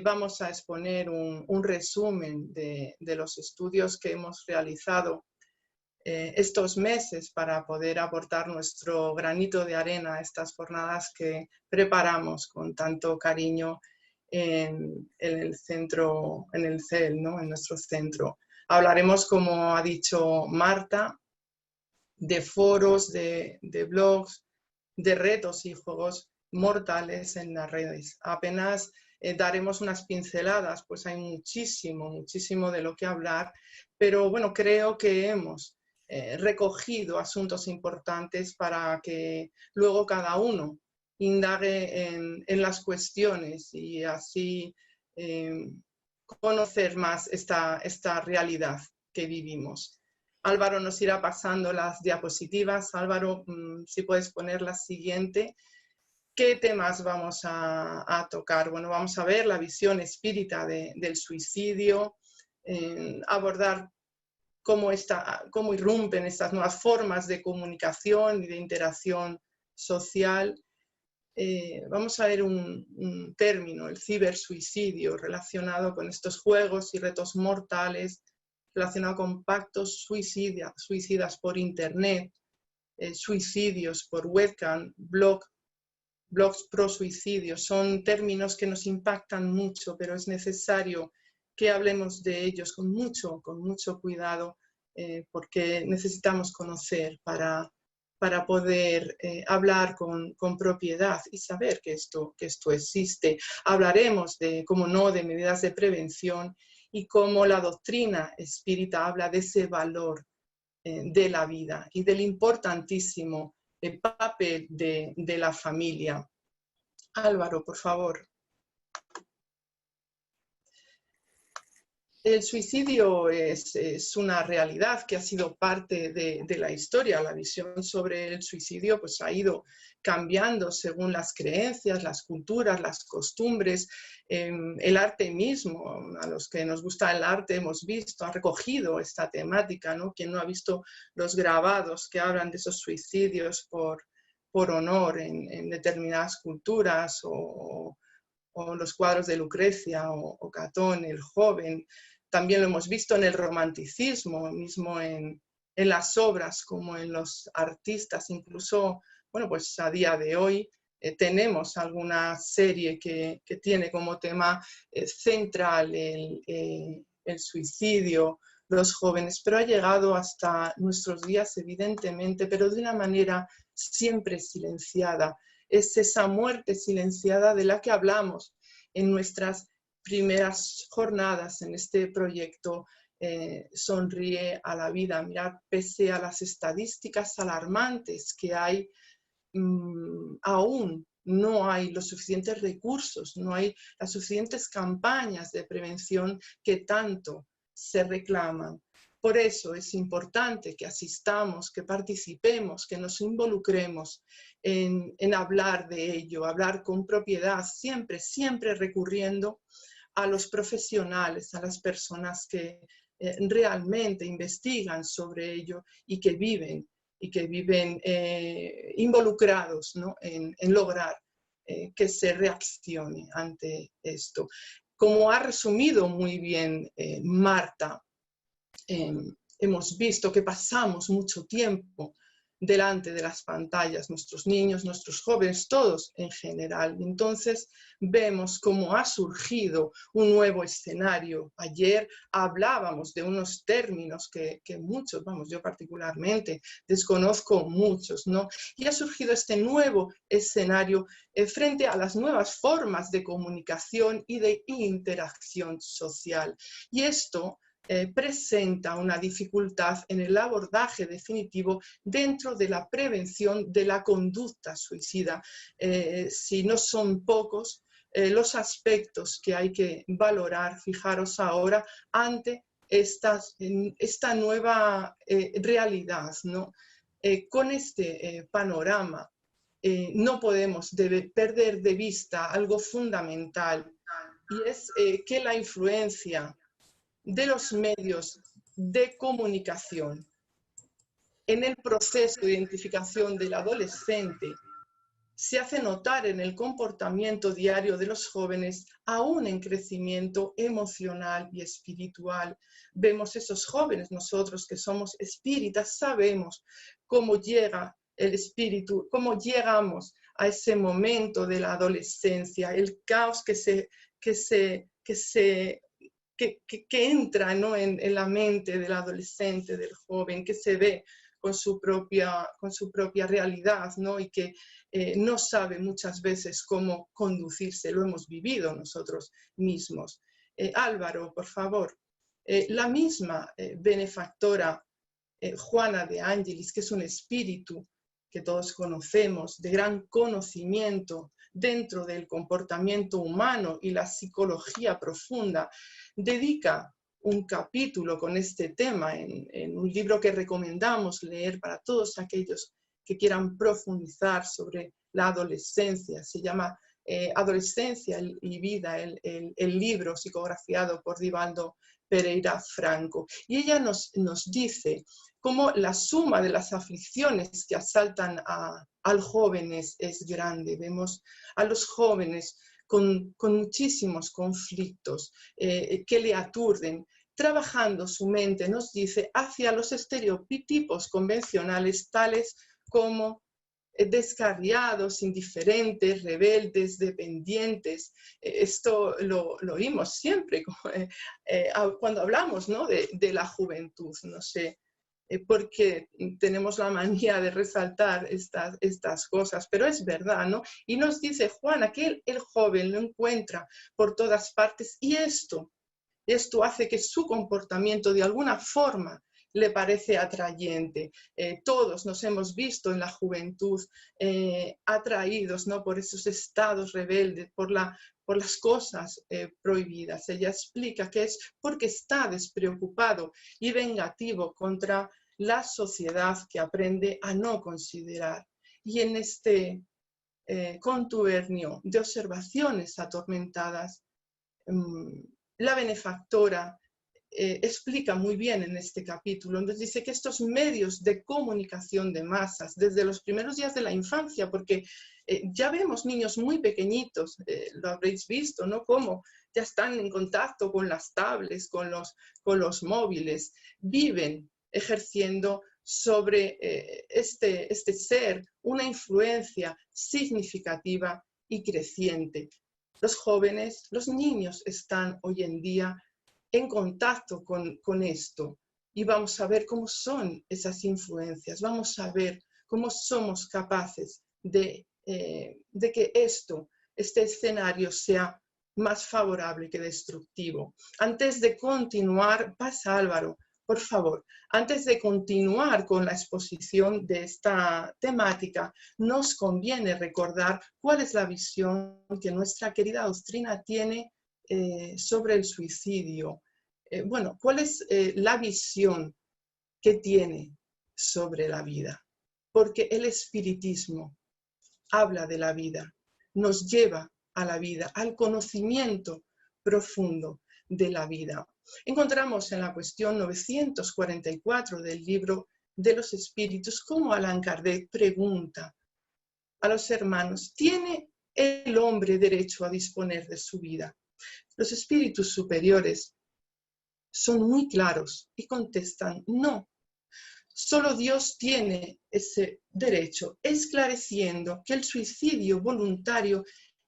vamos a exponer un resumen de los estudios que hemos realizado estos meses para poder aportar nuestro granito de arena a estas jornadas que preparamos con tanto cariño en el centro, en el CEL, ¿no? En nuestro centro. Hablaremos, como ha dicho Marta, de foros, de blogs, de retos y juegos mortales en las redes. Apenas daremos unas pinceladas, pues hay muchísimo de lo que hablar, pero bueno, creo que hemos recogido asuntos importantes para que luego cada uno indague en las cuestiones y así conocer más esta realidad que vivimos. Álvaro nos irá pasando las diapositivas. Álvaro, si puedes poner la siguiente. ¿Qué temas vamos a tocar? Bueno, vamos a ver la visión espírita del suicidio, abordar cómo irrumpen estas nuevas formas de comunicación y de interacción social. Vamos a ver un término, el cibersuicidio, relacionado con estos juegos y retos mortales, relacionado con pactos suicidas por internet, suicidios por webcam, blogs pro suicidio. Son términos que nos impactan mucho, pero es necesario que hablemos de ellos con mucho cuidado, porque necesitamos conocer para poder hablar con propiedad y saber que esto existe. Hablaremos cómo no, de medidas de prevención y cómo la doctrina espírita habla de ese valor de la vida y del importantísimo papel de la familia. Álvaro, por favor. El suicidio es una realidad que ha sido parte de la historia. La visión sobre el suicidio pues, ha ido cambiando según las creencias, las culturas, las costumbres. El arte mismo, a los que nos gusta el arte, hemos visto, ha recogido esta temática, ¿no? Quien no ha visto los grabados que hablan de esos suicidios por honor en determinadas culturas, o los cuadros de Lucrecia o Catón, el joven. También lo hemos visto en el romanticismo, mismo en las obras como en los artistas. Incluso, bueno, pues a día de hoy tenemos alguna serie que tiene como tema central el suicidio, los jóvenes, pero ha llegado hasta nuestros días, evidentemente, pero de una manera siempre silenciada. Es esa muerte silenciada de la que hablamos en nuestras primeras jornadas en este proyecto Sonríe a la Vida. Mirad, pese a las estadísticas alarmantes que hay, aún no hay los suficientes recursos, no hay las suficientes campañas de prevención que tanto se reclaman. Por eso es importante que asistamos, que participemos, que nos involucremos en hablar de ello, hablar con propiedad, siempre recurriendo a los profesionales, a las personas que realmente investigan sobre ello y que viven involucrados, ¿no? en lograr que se reaccione ante esto. Como ha resumido muy bien Marta, hemos visto que pasamos mucho tiempo delante de las pantallas, nuestros niños, nuestros jóvenes, todos en general. Entonces vemos cómo ha surgido un nuevo escenario. Ayer hablábamos de unos términos que muchos, vamos, yo particularmente desconozco muchos, ¿no? Y ha surgido este nuevo escenario frente a las nuevas formas de comunicación y de interacción social. Y esto presenta una dificultad en el abordaje definitivo dentro de la prevención de la conducta suicida. Si no son pocos los aspectos que hay que valorar, fijaros ahora, ante esta nueva realidad, ¿no? Con este panorama no podemos perder de vista algo fundamental, y es que la influencia de los medios de comunicación en el proceso de identificación del adolescente se hace notar en el comportamiento diario de los jóvenes, aún en crecimiento emocional y espiritual. Vemos esos jóvenes, nosotros que somos espíritas, sabemos cómo llega el espíritu, cómo llegamos a ese momento de la adolescencia, el caos que entra, ¿no?, en la mente del adolescente, del joven, que se ve con su propia realidad, ¿no?, y que no sabe muchas veces cómo conducirse. Lo hemos vivido nosotros mismos. Álvaro, por favor. La misma benefactora Juana de Ángelis, que es un espíritu que todos conocemos, de gran conocimiento dentro del comportamiento humano y la psicología profunda, dedica un capítulo con este tema en un libro que recomendamos leer para todos aquellos que quieran profundizar sobre la adolescencia. Se llama Adolescencia y Vida, el libro psicografiado por Divaldo Pereira Franco. Y ella nos dice cómo la suma de las aflicciones que asaltan al joven es grande. Vemos a los jóvenes con muchísimos conflictos que le aturden, trabajando su mente, nos dice, hacia los estereotipos convencionales tales como descarriados, indiferentes, rebeldes, dependientes. Esto lo oímos siempre cuando hablamos, ¿no?, de la juventud. No sé por qué tenemos la manía de resaltar estas cosas, pero es verdad, ¿no? Y nos dice Juana que el joven lo encuentra por todas partes y esto hace que su comportamiento de alguna forma le parece atrayente. Todos nos hemos visto en la juventud atraídos, ¿no?, por esos estados rebeldes, por las cosas prohibidas. Ella explica que es porque está despreocupado y vengativo contra la sociedad que aprende a no considerar. Y en este contubernio de observaciones atormentadas, la benefactora explica muy bien en este capítulo. Entonces dice que estos medios de comunicación de masas, desde los primeros días de la infancia, porque ya vemos niños muy pequeñitos, lo habréis visto, ¿no?, cómo ya están en contacto con las tablets, con los móviles, viven ejerciendo sobre este ser una influencia significativa y creciente. Los jóvenes, los niños están hoy en día en contacto con esto y vamos a ver cómo son esas influencias, vamos a ver cómo somos capaces de que este escenario sea más favorable que destructivo. Antes de continuar, pasa Álvaro, por favor, antes de continuar con la exposición de esta temática, nos conviene recordar cuál es la visión que nuestra querida doctrina tiene sobre el suicidio. Bueno, ¿cuál es la visión que tiene sobre la vida? Porque el espiritismo habla de la vida, nos lleva a la vida, al conocimiento profundo de la vida. Encontramos en la cuestión 944 del libro de los espíritus cómo Allan Kardec pregunta a los hermanos, ¿tiene el hombre derecho a disponer de su vida? Los espíritus superiores son muy claros y contestan, no. Solo Dios tiene ese derecho, esclareciendo que el suicidio voluntario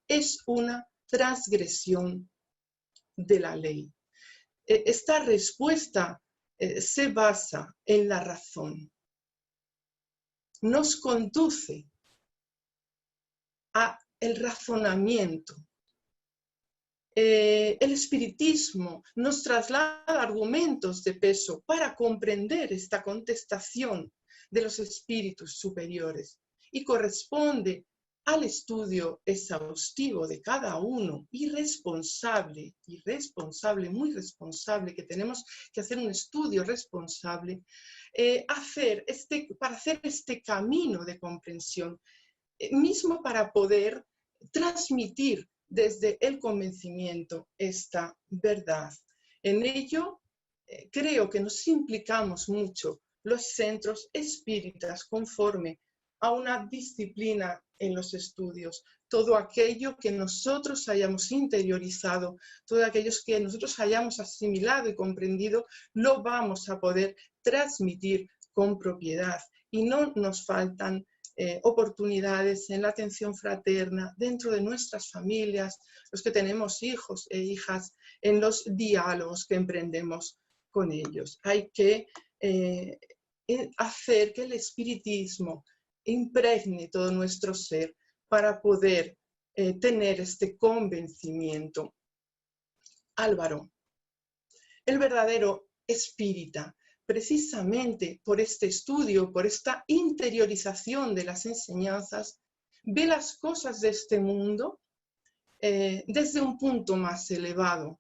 es una transgresión de la ley. Esta respuesta se basa en la razón. Nos conduce al razonamiento. El espiritismo nos traslada argumentos de peso para comprender esta contestación de los espíritus superiores y corresponde al estudio exhaustivo de cada uno y responsable, muy responsable, que tenemos que hacer un estudio responsable para hacer este camino de comprensión, mismo para poder transmitir desde el convencimiento esta verdad. En ello, creo que nos implicamos mucho los centros espíritas conforme a una disciplina en los estudios. Todo aquello que nosotros hayamos interiorizado, todo aquello que nosotros hayamos asimilado y comprendido, lo vamos a poder transmitir con propiedad. Y no nos faltan oportunidades en la atención fraterna, dentro de nuestras familias, los que tenemos hijos e hijas, en los diálogos que emprendemos con ellos. Hay que hacer que el espiritismo impregne todo nuestro ser para poder tener este convencimiento. Álvaro, el verdadero espírita, precisamente por este estudio, por esta interiorización de las enseñanzas, ve las cosas de este mundo desde un punto más elevado,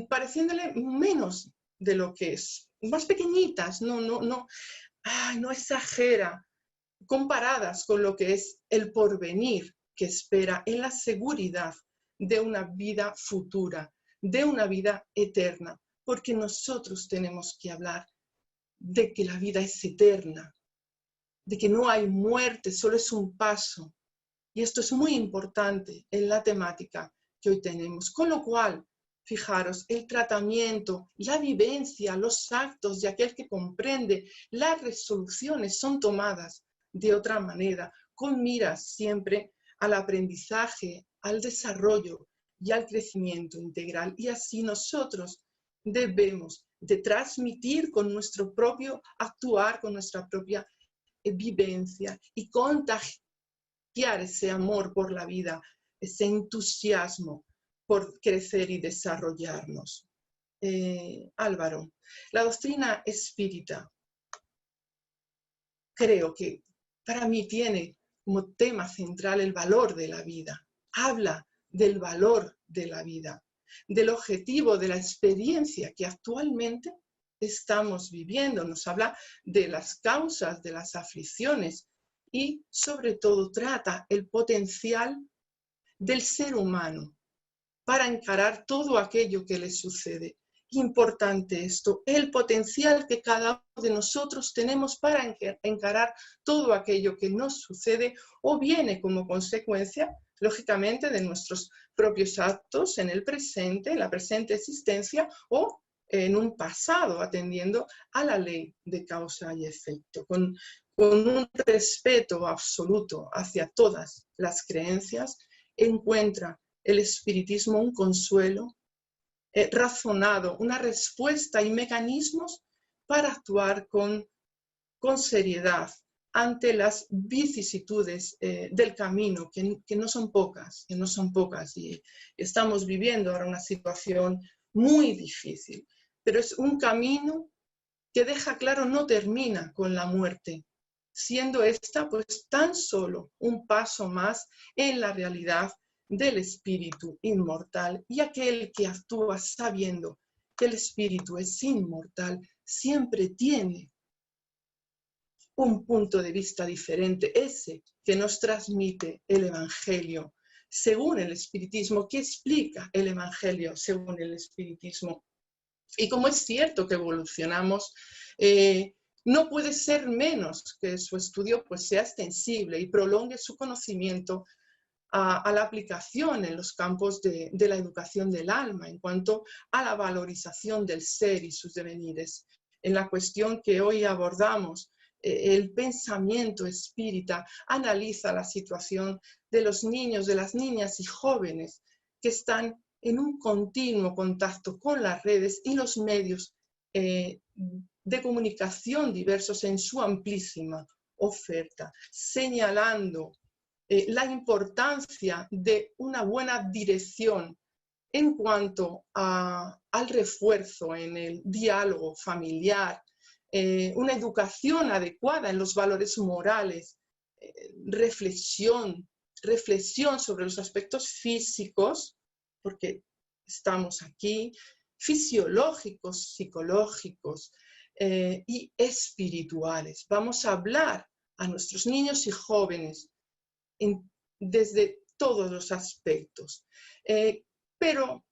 pareciéndole menos de lo que es, más pequeñitas, no exagera, comparadas con lo que es el porvenir que espera en la seguridad de una vida futura, de una vida eterna, porque nosotros tenemos que hablar de que la vida es eterna, de que no hay muerte, solo es un paso. Y esto es muy importante en la temática que hoy tenemos. Con lo cual, fijaros, el tratamiento, la vivencia, los actos de aquel que comprende, las resoluciones son tomadas de otra manera, con miras siempre al aprendizaje, al desarrollo y al crecimiento integral. Y así nosotros debemos de transmitir con nuestro propio actuar, con nuestra propia vivencia y contagiar ese amor por la vida, ese entusiasmo por crecer y desarrollarnos. Álvaro, la doctrina espírita creo que para mí tiene como tema central el valor de la vida. Habla del valor de la vida, del objetivo de la experiencia que actualmente estamos viviendo. Nos habla de las causas de las aflicciones y sobre todo trata el potencial del ser humano para encarar todo aquello que le sucede. Importante esto, el potencial que cada uno de nosotros tenemos para encarar todo aquello que nos sucede o viene como consecuencia, lógicamente, de nuestros propios actos en el presente, en la presente existencia o en un pasado, atendiendo a la ley de causa y efecto, con un respeto absoluto hacia todas las creencias, encuentra el espiritismo un consuelo razonado, una respuesta y mecanismos para actuar con seriedad ante las vicisitudes del camino, que no son pocas, y estamos viviendo ahora una situación muy difícil, pero es un camino que deja claro no termina con la muerte, siendo esta pues tan solo un paso más en la realidad del espíritu inmortal, y aquel que actúa sabiendo que el espíritu es inmortal siempre tiene un punto de vista diferente, ese que nos transmite el Evangelio según el espiritismo, que explica el Evangelio según el espiritismo. Y como es cierto que evolucionamos, no puede ser menos que su estudio pues sea extensible y prolongue su conocimiento a la aplicación en los campos de la educación del alma, en cuanto a la valorización del ser y sus devenires. En la cuestión que hoy abordamos, el pensamiento espírita analiza la situación de los niños, de las niñas y jóvenes que están en un continuo contacto con las redes y los medios de comunicación diversos en su amplísima oferta, señalando la importancia de una buena dirección en cuanto al refuerzo en el diálogo familiar, una educación adecuada en los valores morales, reflexión sobre los aspectos físicos, porque estamos aquí, fisiológicos, psicológicos y espirituales. Vamos a hablar a nuestros niños y jóvenes desde todos los aspectos. Pero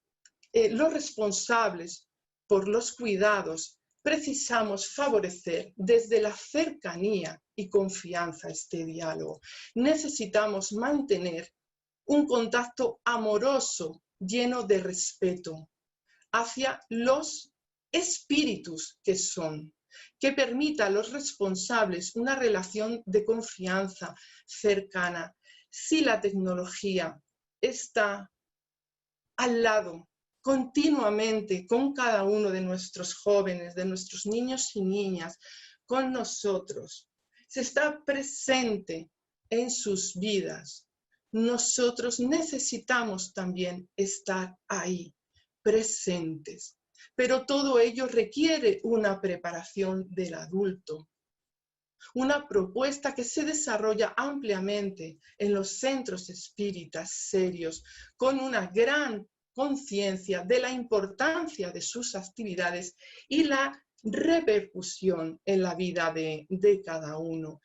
los responsables por los cuidados precisamos favorecer desde la cercanía y confianza este diálogo. Necesitamos mantener un contacto amoroso, lleno de respeto, hacia los espíritus que son, que permita a los responsables una relación de confianza cercana. Si la tecnología está al lado continuamente con cada uno de nuestros jóvenes, de nuestros niños y niñas, con nosotros, se está presente en sus vidas, nosotros necesitamos también estar ahí, presentes. Pero todo ello requiere una preparación del adulto, una propuesta que se desarrolla ampliamente en los centros espíritas serios, con una gran conciencia de la importancia de sus actividades y la repercusión en la vida de cada uno.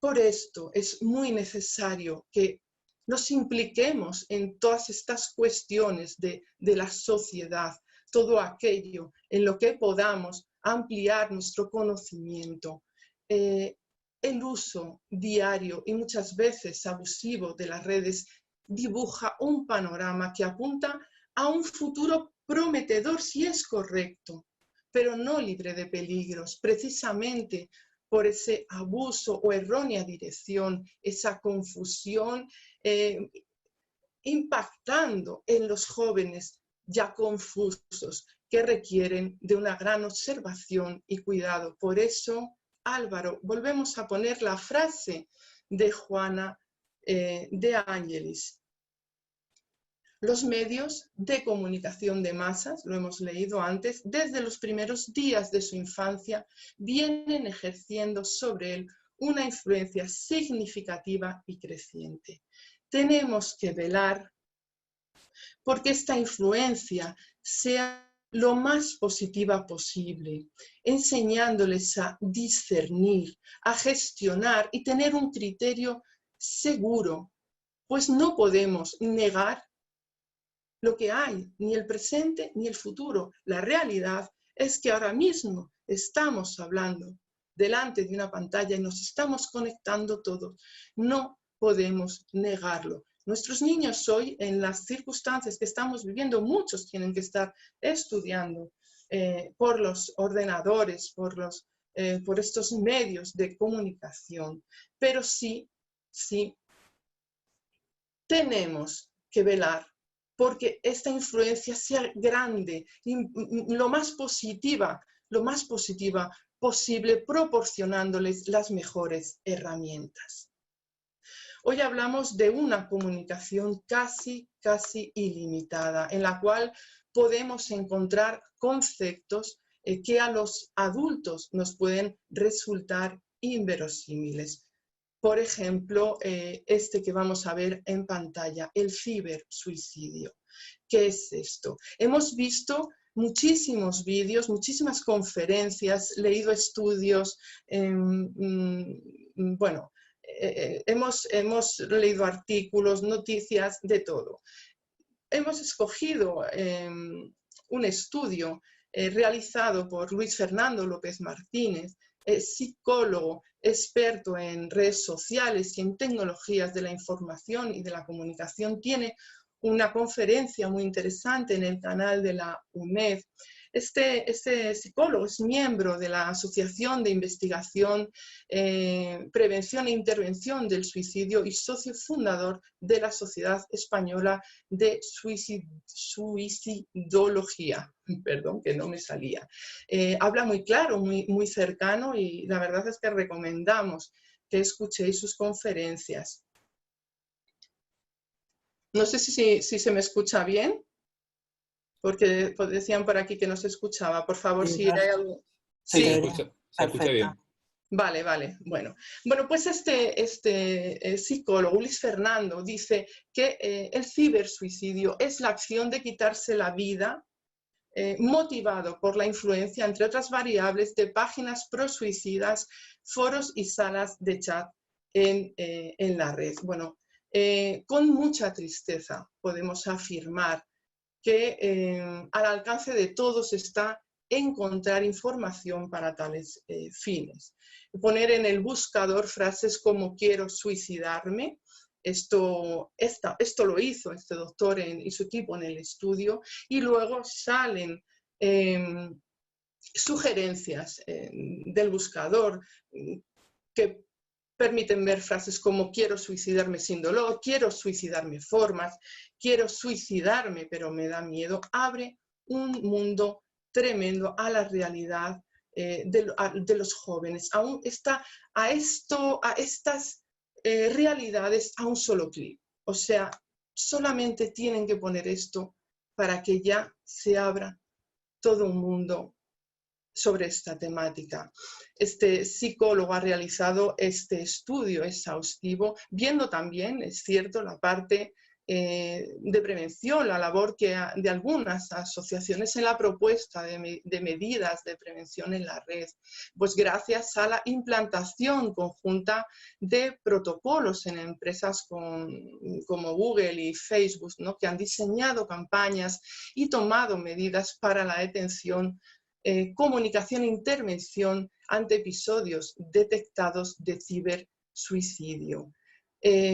Por esto es muy necesario que nos impliquemos en todas estas cuestiones de la sociedad, todo aquello en lo que podamos ampliar nuestro conocimiento. El uso diario y muchas veces abusivo de las redes dibuja un panorama que apunta a un futuro prometedor, si es correcto, pero no libre de peligros, precisamente por ese abuso o errónea dirección, esa confusión, impactando en los jóvenes ya confusos que requieren de una gran observación y cuidado. Por eso, Álvaro, volvemos a poner la frase de Juana de Ángelis. Los medios de comunicación de masas, lo hemos leído antes, desde los primeros días de su infancia, vienen ejerciendo sobre él una influencia significativa y creciente. Tenemos que velar porque esta influencia sea lo más positiva posible, enseñándoles a discernir, a gestionar y tener un criterio seguro, pues no podemos negar lo que hay, ni el presente ni el futuro. La realidad es que ahora mismo estamos hablando delante de una pantalla y nos estamos conectando todos. No podemos negarlo. Nuestros niños hoy, en las circunstancias que estamos viviendo, muchos tienen que estar estudiando por los ordenadores, por estos medios de comunicación. Pero sí tenemos que velar porque esta influencia sea grande, lo más positiva posible, proporcionándoles las mejores herramientas. Hoy hablamos de una comunicación casi ilimitada, en la cual podemos encontrar conceptos que a los adultos nos pueden resultar inverosímiles. Por ejemplo, este que vamos a ver en pantalla, el cibersuicidio. ¿Qué es esto? Hemos visto muchísimos vídeos, muchísimas conferencias, leído estudios, bueno, hemos leído artículos, noticias, de todo. Hemos escogido un estudio realizado por Luis Fernando López Martínez, psicólogo, experto en redes sociales y en tecnologías de la información y de la comunicación. Tiene una conferencia muy interesante en el canal de la UNED. Este psicólogo es miembro de la Asociación de Investigación, Prevención e Intervención del Suicidio y socio fundador de la Sociedad Española de Suicidología. Perdón, que no me salía. Habla muy claro, muy cercano, y la verdad es que recomendamos que escuchéis sus conferencias. No sé si se me escucha bien, porque decían por aquí que no se escuchaba. Por favor, si hay algo... Sí, se escucha bien. Vale. Bueno, pues este psicólogo, Luis Fernando, dice que el cibersuicidio es la acción de quitarse la vida motivado por la influencia, entre otras variables, de páginas prosuicidas, foros y salas de chat en la red. Bueno, con mucha tristeza podemos afirmar que al alcance de todos está encontrar información para tales fines. Poner en el buscador frases como quiero suicidarme. Esto lo hizo este doctor y su equipo en el estudio, y luego salen sugerencias del buscador que permiten ver frases como quiero suicidarme sin dolor, quiero suicidarme formas, quiero suicidarme pero me da miedo. Abre un mundo tremendo a la realidad de los jóvenes. Aún está a estas realidades a un solo clic. O sea, solamente tienen que poner esto para que ya se abra todo un mundo sobre esta temática. Este psicólogo ha realizado este estudio exhaustivo, viendo también, es cierto, la parte de prevención, la labor de algunas asociaciones en la propuesta de medidas de prevención en la red, pues gracias a la implantación conjunta de protocolos en empresas como Google y Facebook, ¿no?, que han diseñado campañas y tomado medidas para la detención, comunicación e intervención ante episodios detectados de cibersuicidio.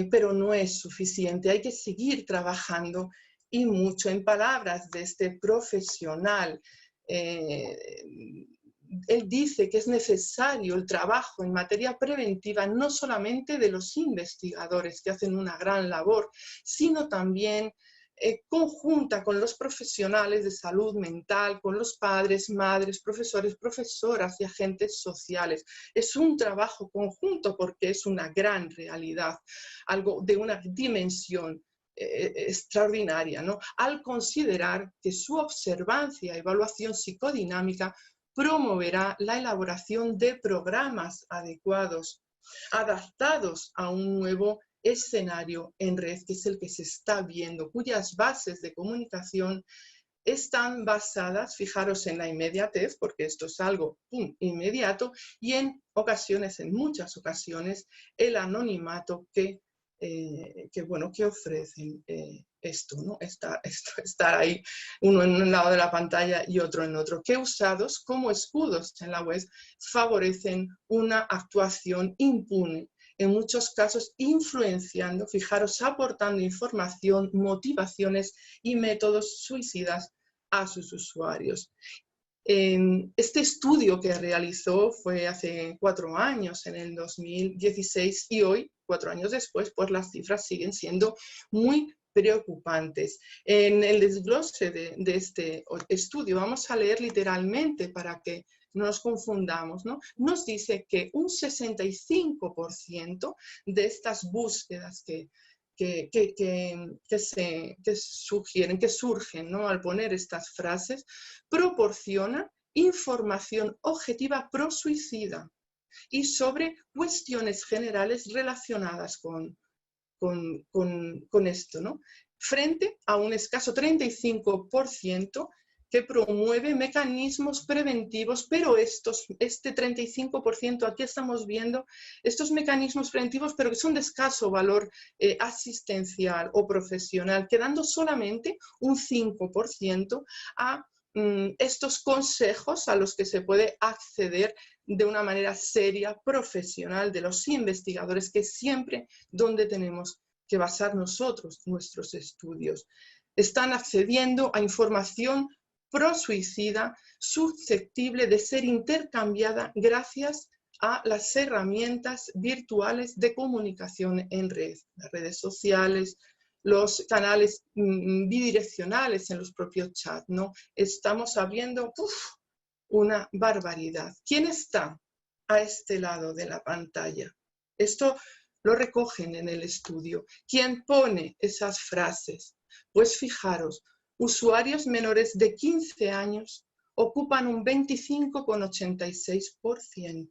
Pero no es suficiente, hay que seguir trabajando y mucho. En palabras de este profesional, él dice que es necesario el trabajo en materia preventiva no solamente de los investigadores que hacen una gran labor, sino también conjunta con los profesionales de salud mental, con los padres, madres, profesores, profesoras y agentes sociales. Es un trabajo conjunto porque es una gran realidad, algo de una dimensión extraordinaria, ¿no?, al considerar que su observancia y evaluación psicodinámica promoverá la elaboración de programas adecuados, adaptados a un nuevo escenario en red, que es el que se está viendo, cuyas bases de comunicación están basadas, fijaros, en la inmediatez, porque esto es algo inmediato, y en muchas ocasiones, el anonimato que ofrecen esto, ¿no? Estar ahí, uno en un lado de la pantalla y otro en otro, que usados como escudos en la web favorecen una actuación impune, en muchos casos influenciando, fijaros, aportando información, motivaciones y métodos suicidas a sus usuarios. Este estudio que realizó fue hace 4 años, en el 2016, y hoy, 4 años después, pues las cifras siguen siendo muy preocupantes. En el desglose de este estudio vamos a leer literalmente para que no nos confundamos, ¿no? Nos dice que un 65% de estas búsquedas que surgen, ¿no?, al poner estas frases, proporciona información objetiva pro-suicida y sobre cuestiones generales relacionadas con esto, ¿no?, frente a un escaso 35% que promueve mecanismos preventivos, pero este 35%, aquí estamos viendo estos mecanismos preventivos, pero que son de escaso valor asistencial o profesional, quedando solamente un 5% a estos consejos a los que se puede acceder de una manera seria, profesional, de los investigadores, que es siempre donde tenemos que basar nosotros nuestros estudios. Están accediendo a información pro-suicida susceptible de ser intercambiada gracias a las herramientas virtuales de comunicación en red, las redes sociales, los canales bidireccionales en los propios chats, ¿no? Estamos abriendo una barbaridad. ¿Quién está a este lado de la pantalla? Esto lo recogen en el estudio. ¿Quién pone esas frases? Pues fijaros, usuarios menores de 15 años ocupan un 25,86%.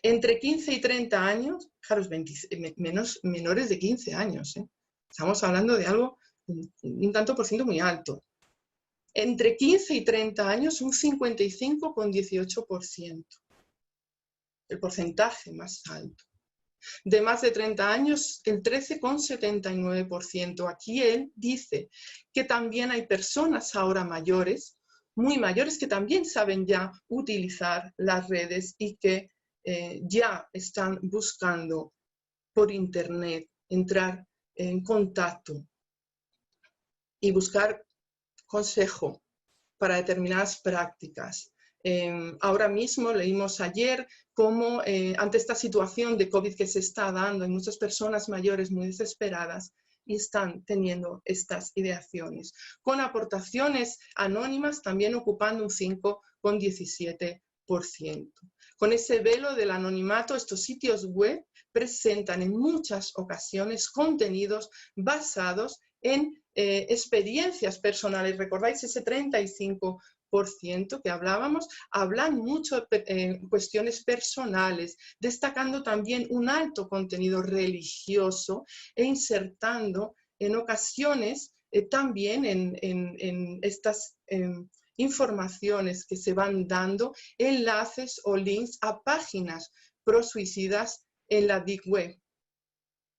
Entre 15 y 30 años, fijaros, menores de 15 años, ¿eh? Estamos hablando de algo un tanto por ciento muy alto. Entre 15 y 30 años, un 55,18%. El porcentaje más alto. De más de 30 años, el 13,79%. Aquí él dice que también hay personas ahora mayores muy mayores que también saben ya utilizar las redes y que ya están buscando por internet entrar en contacto y buscar consejo para determinadas prácticas. Ahora mismo leímos ayer cómo ante esta situación de COVID que se está dando, hay muchas personas mayores muy desesperadas y están teniendo estas ideaciones, con aportaciones anónimas también ocupando un 5,17%. Con ese velo del anonimato, estos sitios web presentan en muchas ocasiones contenidos basados en experiencias personales. ¿Recordáis ese 35% que hablábamos? Hablan mucho de cuestiones personales, destacando también un alto contenido religioso e insertando en ocasiones también en estas informaciones que se van dando, enlaces o links a páginas pro-suicidas en la Deep Web,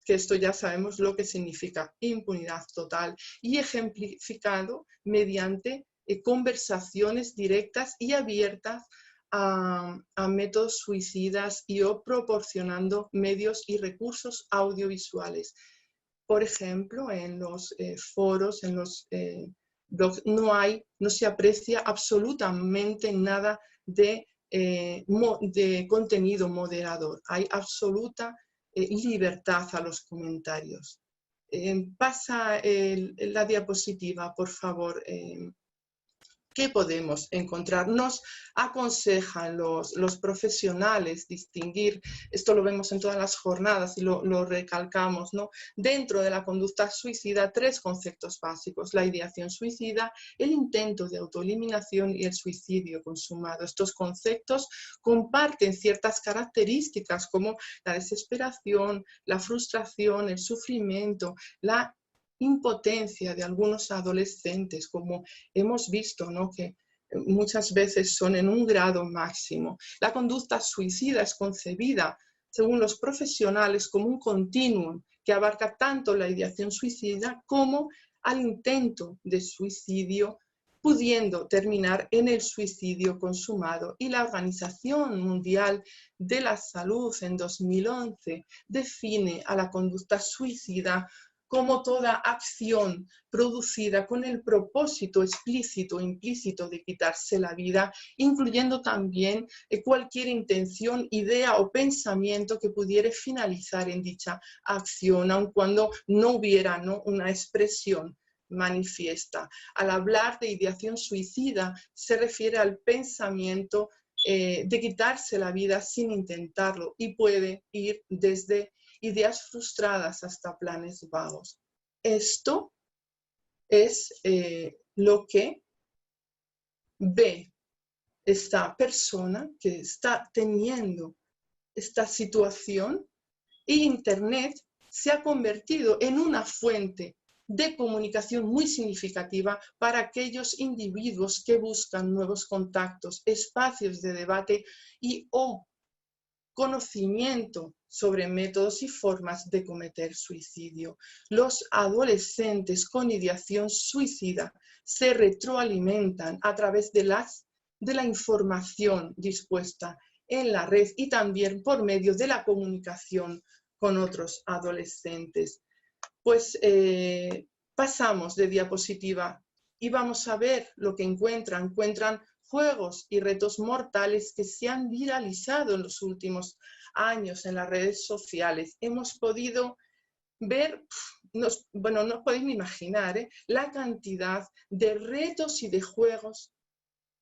que esto ya sabemos lo que significa: impunidad total, y ejemplificado mediante conversaciones directas y abiertas a métodos suicidas y o proporcionando medios y recursos audiovisuales. Por ejemplo, en los foros, en los blogs, no se aprecia absolutamente nada de contenido moderador. Hay absoluta libertad a los comentarios. Pasa la diapositiva, por favor. ¿Qué podemos encontrar? Nos aconsejan los profesionales distinguir, esto lo vemos en todas las jornadas y lo recalcamos, ¿no? Dentro de la conducta suicida, 3 conceptos básicos: la ideación suicida, el intento de autoeliminación y el suicidio consumado. Estos conceptos comparten ciertas características como la desesperación, la frustración, el sufrimiento, la impotencia de algunos adolescentes, como hemos visto, ¿no? Que muchas veces son en un grado máximo. La conducta suicida es concebida, según los profesionales, como un continuum que abarca tanto la ideación suicida como al intento de suicidio, pudiendo terminar en el suicidio consumado. Y la Organización Mundial de la Salud en 2011 define a la conducta suicida como toda acción producida con el propósito explícito o implícito de quitarse la vida, incluyendo también cualquier intención, idea o pensamiento que pudiera finalizar en dicha acción, aun cuando no hubiera, ¿no?, una expresión manifiesta. Al hablar de ideación suicida se refiere al pensamiento de quitarse la vida sin intentarlo, y puede ir desde ideas frustradas hasta planes vagos. Esto es lo que ve esta persona que está teniendo esta situación, y Internet se ha convertido en una fuente de comunicación muy significativa para aquellos individuos que buscan nuevos contactos, espacios de debate y o conocimiento sobre métodos y formas de cometer suicidio. Los adolescentes con ideación suicida se retroalimentan a través de la información dispuesta en la red y también por medio de la comunicación con otros adolescentes. Pues pasamos de diapositiva y vamos a ver lo que encuentran. Encuentran juegos y retos mortales que se han viralizado en los últimos años en las redes sociales. Hemos podido ver, no os podéis ni imaginar, la cantidad de retos y de juegos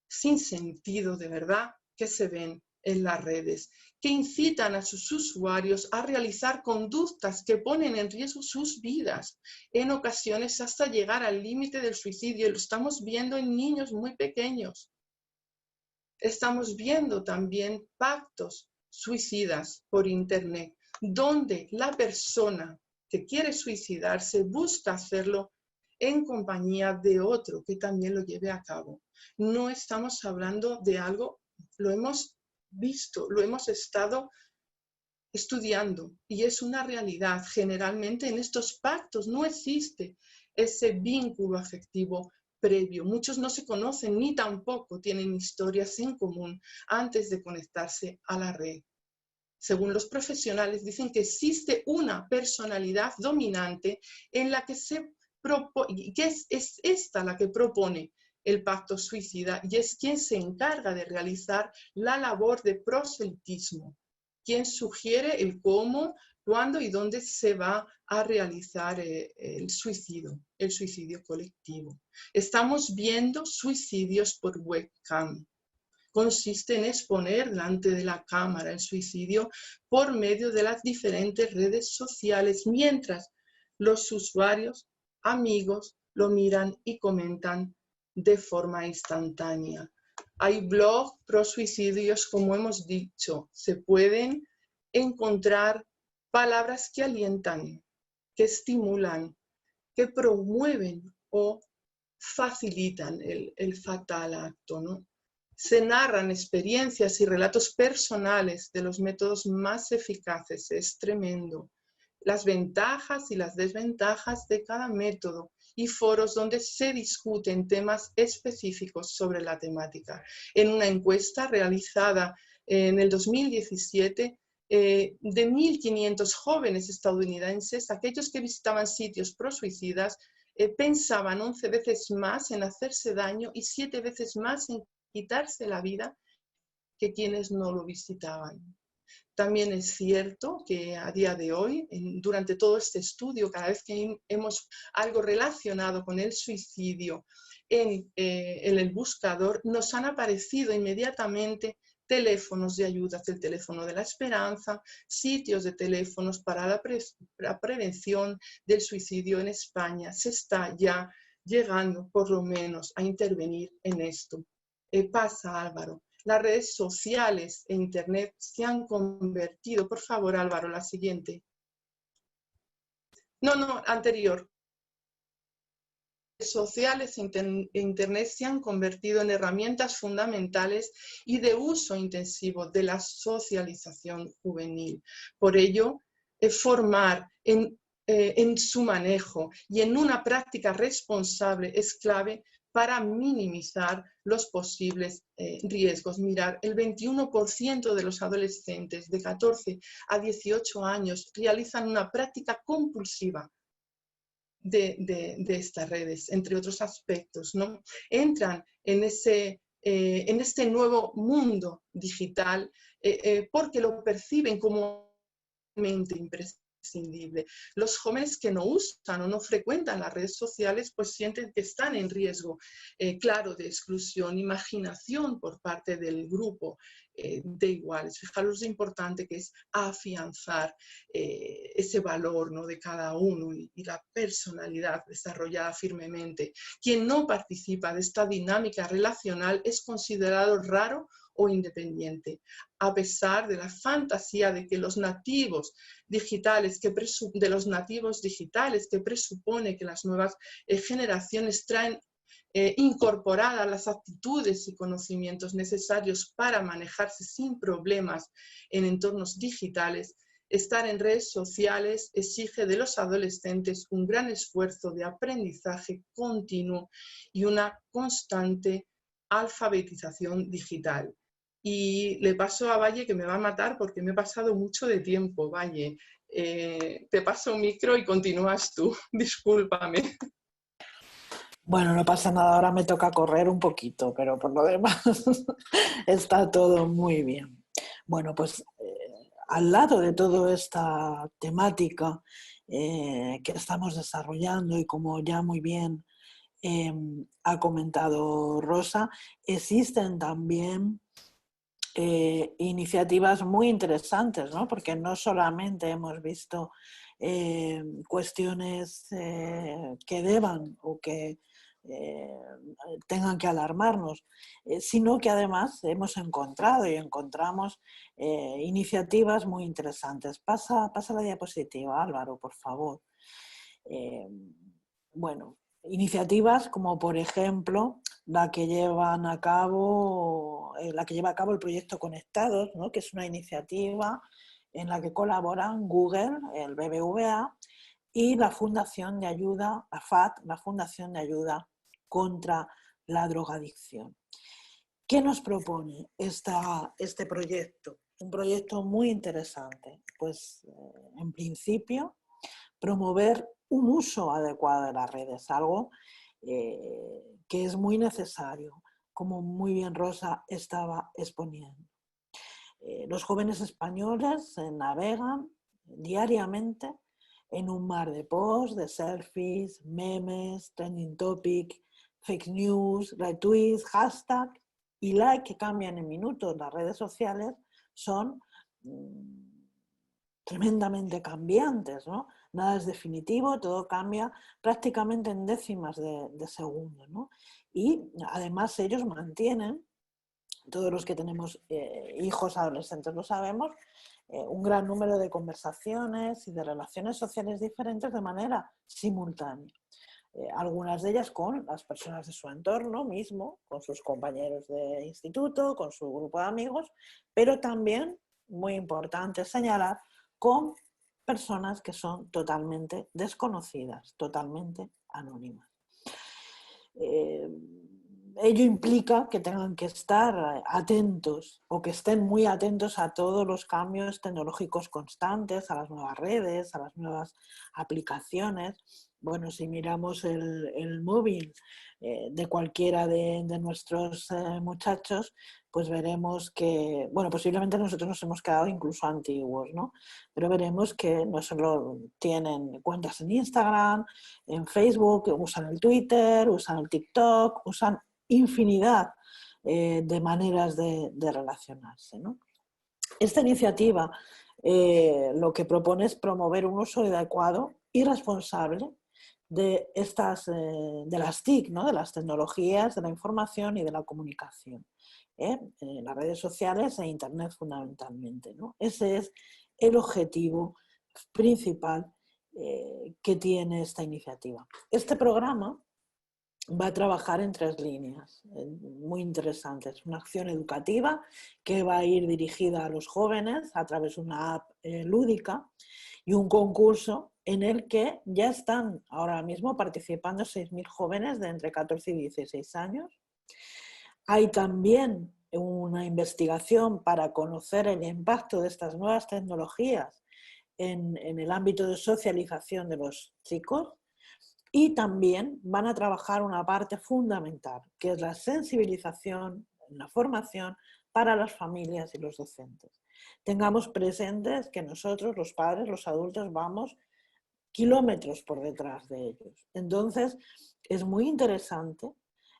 sin sentido, de verdad, que se ven en las redes, que incitan a sus usuarios a realizar conductas que ponen en riesgo sus vidas, en ocasiones hasta llegar al límite del suicidio. Lo estamos viendo en niños muy pequeños. Estamos viendo también pactos suicidas por internet, donde la persona que quiere suicidarse busca hacerlo en compañía de otro que también lo lleve a cabo. No estamos hablando de algo, lo hemos visto, lo hemos estado estudiando y es una realidad. Generalmente en estos pactos no existe ese vínculo afectivo previo. Muchos no se conocen ni tampoco tienen historias en común antes de conectarse a la red. Según los profesionales, dicen que existe una personalidad dominante en la que es esta la que propone el pacto suicida y es quien se encarga de realizar la labor de proselitismo, quien sugiere el cómo, cuándo y dónde se va a realizar el suicidio colectivo. Estamos viendo suicidios por webcam. Consiste en exponer delante de la cámara el suicidio por medio de las diferentes redes sociales, mientras los usuarios, amigos, lo miran y comentan de forma instantánea. Hay blogs pro suicidios, como hemos dicho, se pueden encontrar palabras que alientan, que estimulan, que promueven o facilitan el fatal acto, ¿no? Se narran experiencias y relatos personales de los métodos más eficaces. Es tremendo. Las ventajas y las desventajas de cada método y foros donde se discuten temas específicos sobre la temática. En una encuesta realizada en el 2017, de 1.500 jóvenes estadounidenses, aquellos que visitaban sitios pro-suicidas pensaban 11 veces más en hacerse daño y 7 veces más en quitarse la vida que quienes no lo visitaban. También es cierto que a día de hoy, durante todo este estudio, cada vez que hemos algo relacionado con el suicidio en el buscador, nos han aparecido inmediatamente teléfonos de ayuda, el teléfono de la esperanza, sitios de teléfonos para la prevención del suicidio en España. Se está ya llegando, por lo menos, a intervenir en esto. Pasa, Álvaro. Las redes sociales e Internet se han convertido, por favor, Álvaro, la siguiente. No, anterior. Las redes sociales e Internet se han convertido en herramientas fundamentales y de uso intensivo de la socialización juvenil. Por ello, formar en su manejo y en una práctica responsable es clave para minimizar los posibles riesgos. Mirar, el 21% de los adolescentes de 14 a 18 años realizan una práctica compulsiva de estas redes, entre otros aspectos, ¿no? Entran en este nuevo mundo digital porque lo perciben como imprescindible. Los jóvenes que no usan o no frecuentan las redes sociales pues sienten que están en riesgo, claro, de exclusión, imaginación por parte del grupo de iguales. Fijaros lo importante que es afianzar ese valor, ¿no?, de cada uno y la personalidad desarrollada firmemente. Quien no participa de esta dinámica relacional es considerado raro o independiente, a pesar de la fantasía de que los nativos digitales que presupone que las nuevas generaciones traen incorporadas las actitudes y conocimientos necesarios para manejarse sin problemas en entornos digitales. Estar en redes sociales exige de los adolescentes un gran esfuerzo de aprendizaje continuo y una constante alfabetización digital. Y le paso a Valle, que me va a matar porque me he pasado mucho de tiempo. Valle, te paso un micro y continúas tú. Discúlpame. Bueno, no pasa nada, ahora me toca correr un poquito, pero por lo demás está todo muy bien. Bueno, pues al lado de toda esta temática que estamos desarrollando y como ya muy bien ha comentado Rosa, existen también iniciativas muy interesantes, ¿no? Porque no solamente hemos visto cuestiones que deban o que tengan que alarmarnos, sino que además hemos encontrado y encontramos iniciativas muy interesantes. Pasa la diapositiva, Álvaro, por favor. Bueno, iniciativas como por ejemplo la que lleva a cabo el proyecto Conectados, ¿no?, que es una iniciativa en la que colaboran Google, el BBVA y la Fundación de Ayuda, la FAD, la Fundación de Ayuda contra la drogadicción. ¿Qué nos propone este proyecto? Un proyecto muy interesante. Pues, en principio, promover un uso adecuado de las redes, algo que es muy necesario, como muy bien Rosa estaba exponiendo. Los jóvenes españoles navegan diariamente en un mar de posts, de selfies, memes, trending topic, fake news, retweets, hashtag y like que cambian en minutos. Las redes sociales son tremendamente cambiantes, ¿no? Nada es definitivo, todo cambia prácticamente en décimas de segundo, ¿no? Y además ellos mantienen, todos los que tenemos hijos adolescentes lo sabemos, un gran número de conversaciones y de relaciones sociales diferentes de manera simultánea. Algunas de ellas con las personas de su entorno mismo, con sus compañeros de instituto, con su grupo de amigos, pero también, muy importante señalar, con personas que son totalmente desconocidas, totalmente anónimas. Ello implica que tengan que estar atentos o que estén muy atentos a todos los cambios tecnológicos constantes, a las nuevas redes, a las nuevas aplicaciones. Bueno, si miramos el móvil de cualquiera de nuestros muchachos, pues veremos que, bueno, posiblemente nosotros nos hemos quedado incluso antiguos, ¿no? Pero veremos que no solo tienen cuentas en Instagram, en Facebook, usan el Twitter, usan el TikTok, usan infinidad de maneras de relacionarse, ¿no? Esta iniciativa lo que propone es promover un uso adecuado y responsable de las TIC, ¿no? De las tecnologías de la información y de la comunicación, las redes sociales e Internet fundamentalmente, ¿no? Ese es el objetivo principal que tiene esta iniciativa. Este programa va a trabajar en 3 líneas muy interesantes. Una acción educativa que va a ir dirigida a los jóvenes a través de una app lúdica y un concurso en el que ya están ahora mismo participando 6.000 jóvenes de entre 14 y 16 años. Hay también una investigación para conocer el impacto de estas nuevas tecnologías en el ámbito de socialización de los chicos. Y también van a trabajar una parte fundamental, que es la sensibilización, la formación para las familias y los docentes. Tengamos presentes que nosotros, los padres, los adultos, vamos kilómetros por detrás de ellos. Entonces, es muy interesante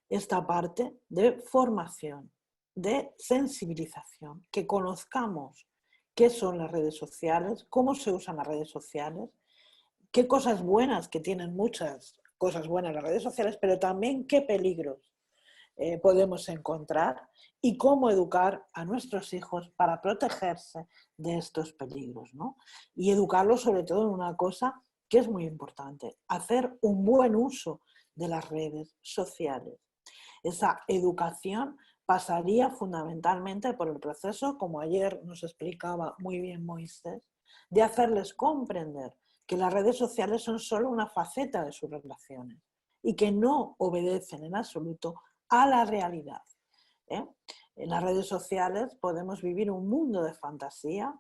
esta parte de formación, de sensibilización, que conozcamos qué son las redes sociales, cómo se usan las redes sociales, qué cosas buenas, que tienen muchas cosas buenas las redes sociales, pero también qué peligros podemos encontrar y cómo educar a nuestros hijos para protegerse de estos peligros, ¿no? Y educarlos sobre todo en una cosa que es muy importante, hacer un buen uso de las redes sociales. Esa educación pasaría fundamentalmente por el proceso, como ayer nos explicaba muy bien Moisés, de hacerles comprender que las redes sociales son solo una faceta de sus relaciones y que no obedecen en absoluto a la realidad. En las redes sociales podemos vivir un mundo de fantasía,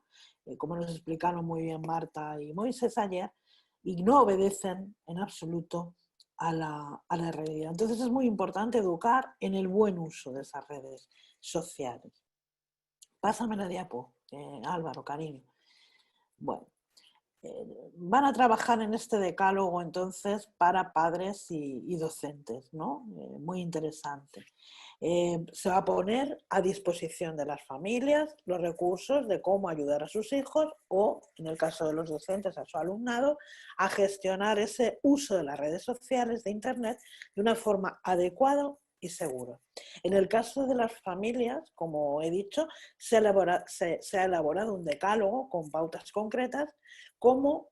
como nos explicaron muy bien Marta y Moisés ayer, y no obedecen en absoluto a la realidad. Entonces es muy importante educar en el buen uso de esas redes sociales. Pásame la diapo, Álvaro, cariño. Bueno. Van a trabajar en este decálogo entonces para padres y docentes, ¿no? Muy interesante. Se va a poner a disposición de las familias los recursos de cómo ayudar a sus hijos o, en el caso de los docentes, a su alumnado, a gestionar ese uso de las redes sociales, de Internet, de una forma adecuada y segura. En el caso de las familias, como he dicho, se ha elaborado un decálogo con pautas concretas como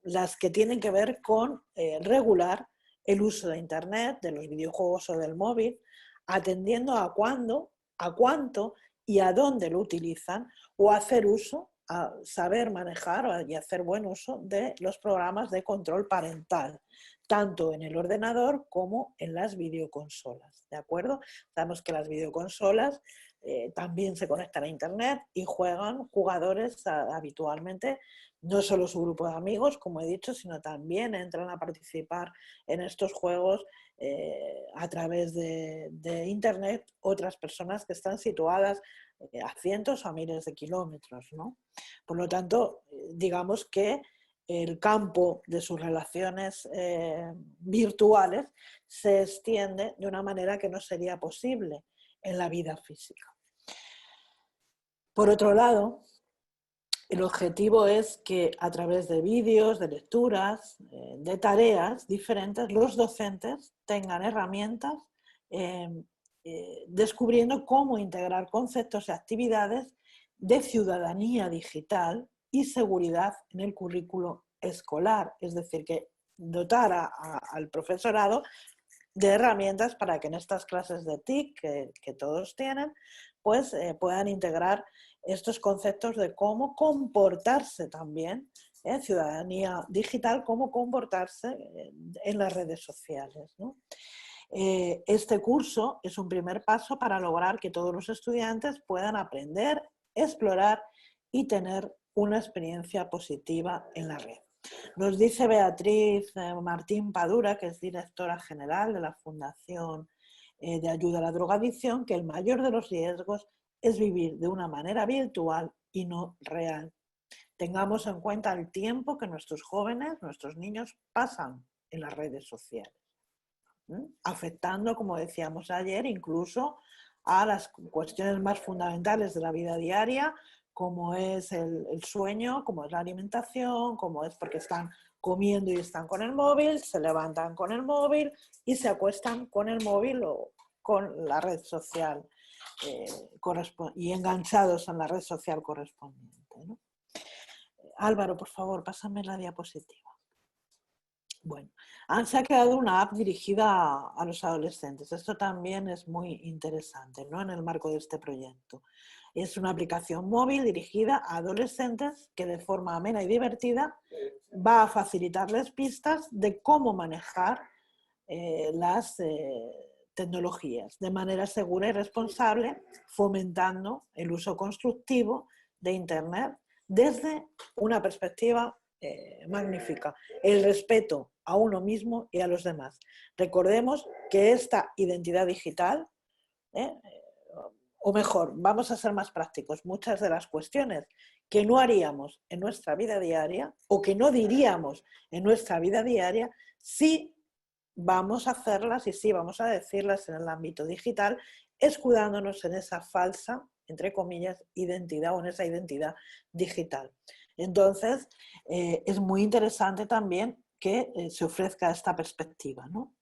las que tienen que ver con regular el uso de Internet, de los videojuegos o del móvil, atendiendo a cuándo, a cuánto y a dónde lo utilizan, o hacer uso, a saber manejar y hacer buen uso de los programas de control parental, tanto en el ordenador como en las videoconsolas, ¿de acuerdo? Sabemos que las videoconsolas también se conectan a internet y juegan jugadores habitualmente, no solo su grupo de amigos, como he dicho, sino también entran a participar en estos juegos a través de internet otras personas que están situadas a cientos o a miles de kilómetros, ¿no? Por lo tanto, digamos que el campo de sus relaciones virtuales se extiende de una manera que no sería posible en la vida física. Por otro lado, el objetivo es que a través de vídeos, de lecturas, de tareas diferentes, los docentes tengan herramientas descubriendo cómo integrar conceptos y actividades de ciudadanía digital y seguridad en el currículo escolar. Es decir, que dotar al profesorado de herramientas para que en estas clases de TIC que todos tienen, pues puedan integrar estos conceptos de cómo comportarse también, ciudadanía digital, cómo comportarse en las redes sociales, ¿no? Este curso es un primer paso para lograr que todos los estudiantes puedan aprender, explorar y tener una experiencia positiva en la red. Nos dice Beatriz Martín Padura, que es directora general de la Fundación de Ayuda a la Drogadicción, que el mayor de los riesgos es vivir de una manera virtual y no real. Tengamos en cuenta el tiempo que nuestros jóvenes, nuestros niños pasan en las redes sociales, afectando, como decíamos ayer, incluso a las cuestiones más fundamentales de la vida diaria, como es el sueño, como es la alimentación, como es porque están comiendo y están con el móvil, se levantan con el móvil y se acuestan con el móvil o con la red social y enganchados en la red social correspondiente, ¿no? Álvaro, por favor, pásame la diapositiva. Bueno, se ha creado una app dirigida a los adolescentes. Esto también es muy interesante, ¿no? En el marco de este proyecto. Es una aplicación móvil dirigida a adolescentes que de forma amena y divertida va a facilitarles pistas de cómo manejar las tecnologías de manera segura y responsable, fomentando el uso constructivo de Internet desde una perspectiva magnífica, el respeto a uno mismo y a los demás. Recordemos que esta identidad digital, o mejor, vamos a ser más prácticos, muchas de las cuestiones que no haríamos en nuestra vida diaria o que no diríamos en nuestra vida diaria, sí vamos a hacerlas y sí vamos a decirlas en el ámbito digital, escudándonos en esa falsa, entre comillas, identidad o en esa identidad digital. Entonces, es muy interesante también que se ofrezca esta perspectiva, ¿no?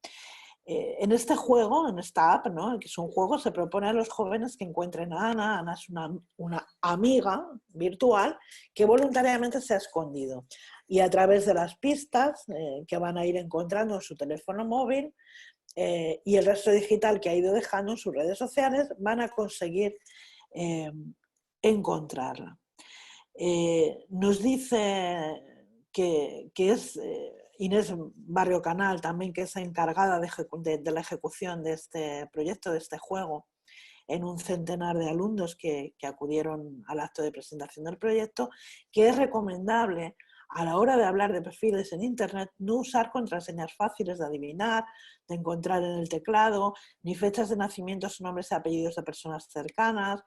En este juego, en esta app, ¿no? Que es un juego, se propone a los jóvenes que encuentren a Ana. Ana es una amiga virtual que voluntariamente se ha escondido. Y a través de las pistas que van a ir encontrando en su teléfono móvil y el resto digital que ha ido dejando en sus redes sociales, van a conseguir encontrarla. Nos dice que es Inés Barrio Canal también, que es encargada de la ejecución de este proyecto, de este juego, en un centenar de alumnos que acudieron al acto de presentación del proyecto, que es recomendable a la hora de hablar de perfiles en Internet no usar contraseñas fáciles de adivinar, de encontrar en el teclado, ni fechas de nacimiento, nombres y apellidos de personas cercanas.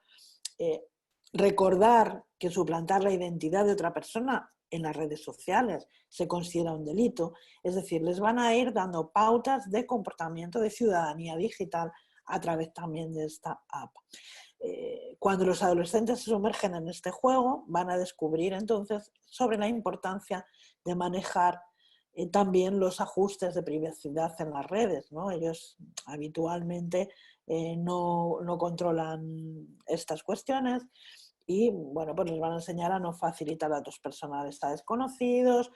Recordar que suplantar la identidad de otra persona en las redes sociales se considera un delito. Es decir, les van a ir dando pautas de comportamiento de ciudadanía digital a través también de esta app. Cuando los adolescentes se sumergen en este juego, van a descubrir entonces sobre la importancia de manejar también los ajustes de privacidad en las redes, ¿no? Ellos habitualmente no controlan estas cuestiones y bueno, pues les van a enseñar a no facilitar datos personales a desconocidos,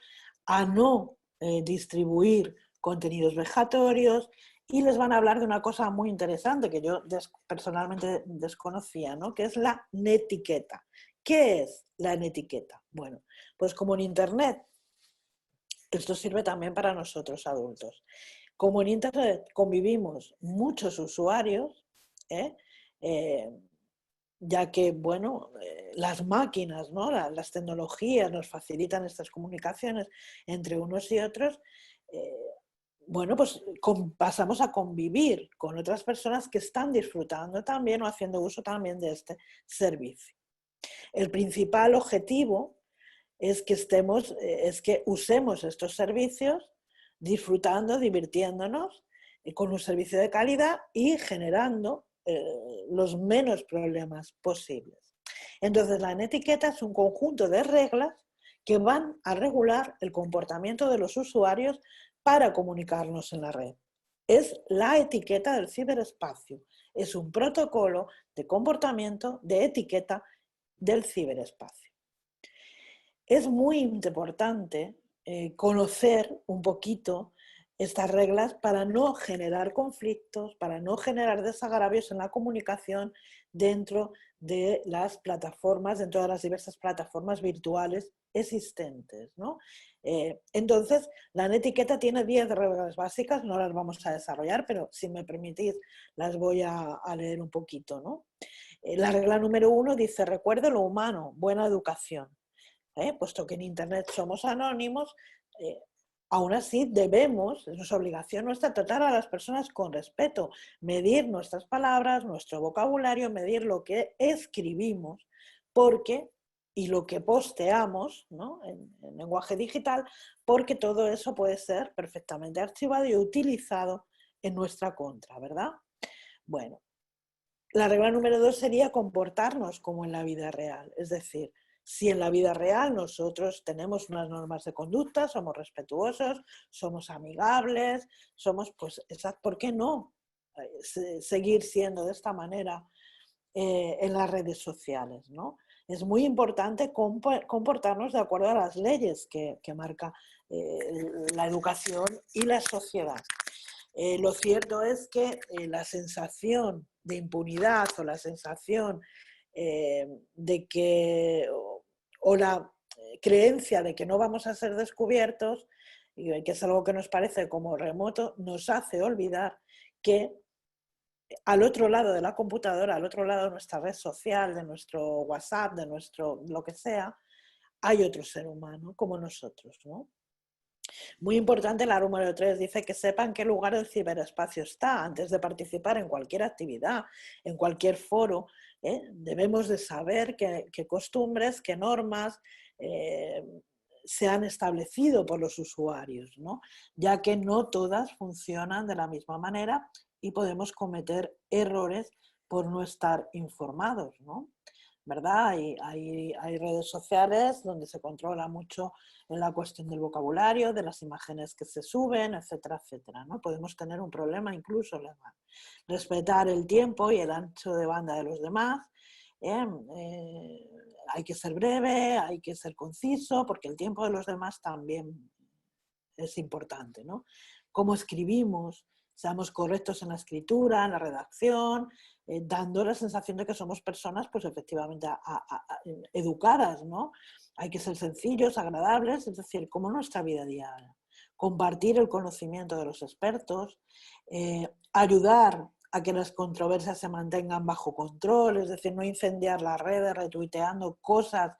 a no distribuir contenidos vejatorios y les van a hablar de una cosa muy interesante que yo personalmente desconocía, ¿no? Que es la netiqueta. ¿Qué es la netiqueta? Bueno, pues como en Internet Esto sirve también para nosotros adultos. Como en Internet convivimos muchos usuarios, ya que, bueno, las máquinas, ¿no? Las tecnologías nos facilitan estas comunicaciones entre unos y otros, bueno, pues pasamos a convivir con otras personas que están disfrutando también o haciendo uso también de este servicio. El principal objetivo es que usemos estos servicios disfrutando, divirtiéndonos, con un servicio de calidad y generando los menos problemas posibles. Entonces, la etiqueta es un conjunto de reglas que van a regular el comportamiento de los usuarios para comunicarnos en la red. Es la etiqueta del ciberespacio. Es un protocolo de comportamiento de etiqueta del ciberespacio. Es muy importante conocer un poquito estas reglas para no generar conflictos, para no generar desagravios en la comunicación dentro de las plataformas, dentro de las diversas plataformas virtuales existentes, ¿no? Entonces, la etiqueta tiene 10 reglas básicas, no las vamos a desarrollar, pero si me permitís las voy a leer un poquito, ¿no? La regla número 1 dice: recuerde lo humano, buena educación. Puesto que en Internet somos anónimos, aún así debemos, es obligación nuestra, tratar a las personas con respeto, medir nuestras palabras, nuestro vocabulario, medir lo que escribimos, y lo que posteamos, ¿no? en lenguaje digital, porque todo eso puede ser perfectamente archivado y utilizado en nuestra contra, ¿verdad? Bueno, la regla número 2 sería comportarnos como en la vida real, es decir, si en la vida real nosotros tenemos unas normas de conducta, somos respetuosos, somos amigables, pues, ¿por qué no seguir siendo de esta manera en las redes sociales, ¿no? Es muy importante comportarnos de acuerdo a las leyes que marca la educación y la sociedad. Lo cierto es que la sensación de impunidad o la sensación de que, o la creencia de que no vamos a ser descubiertos, y que es algo que nos parece como remoto, nos hace olvidar que al otro lado de la computadora, al otro lado de nuestra red social, de nuestro WhatsApp, de nuestro lo que sea, hay otro ser humano como nosotros, ¿no? Muy importante, la número 3 dice que sepan qué lugar del ciberespacio está antes de participar en cualquier actividad, en cualquier foro. Debemos de saber qué costumbres, qué normas se han establecido por los usuarios, ¿no? Ya que no todas funcionan de la misma manera y podemos cometer errores por no estar informados, ¿no? ¿Verdad? Hay redes sociales donde se controla mucho en la cuestión del vocabulario, de las imágenes que se suben, etcétera, etcétera, ¿no? Podemos tener un problema incluso legal. Respetar el tiempo y el ancho de banda de los demás. Hay que ser breve, hay que ser conciso, porque el tiempo de los demás también es importante, ¿no? Cómo escribimos, seamos correctos en la escritura, en la redacción, dando la sensación de que somos personas, pues efectivamente, educadas, ¿no? Hay que ser sencillos, agradables, es decir, como nuestra vida diaria. Compartir el conocimiento de los expertos, ayudar a que las controversias se mantengan bajo control, es decir, no incendiar las redes retuiteando cosas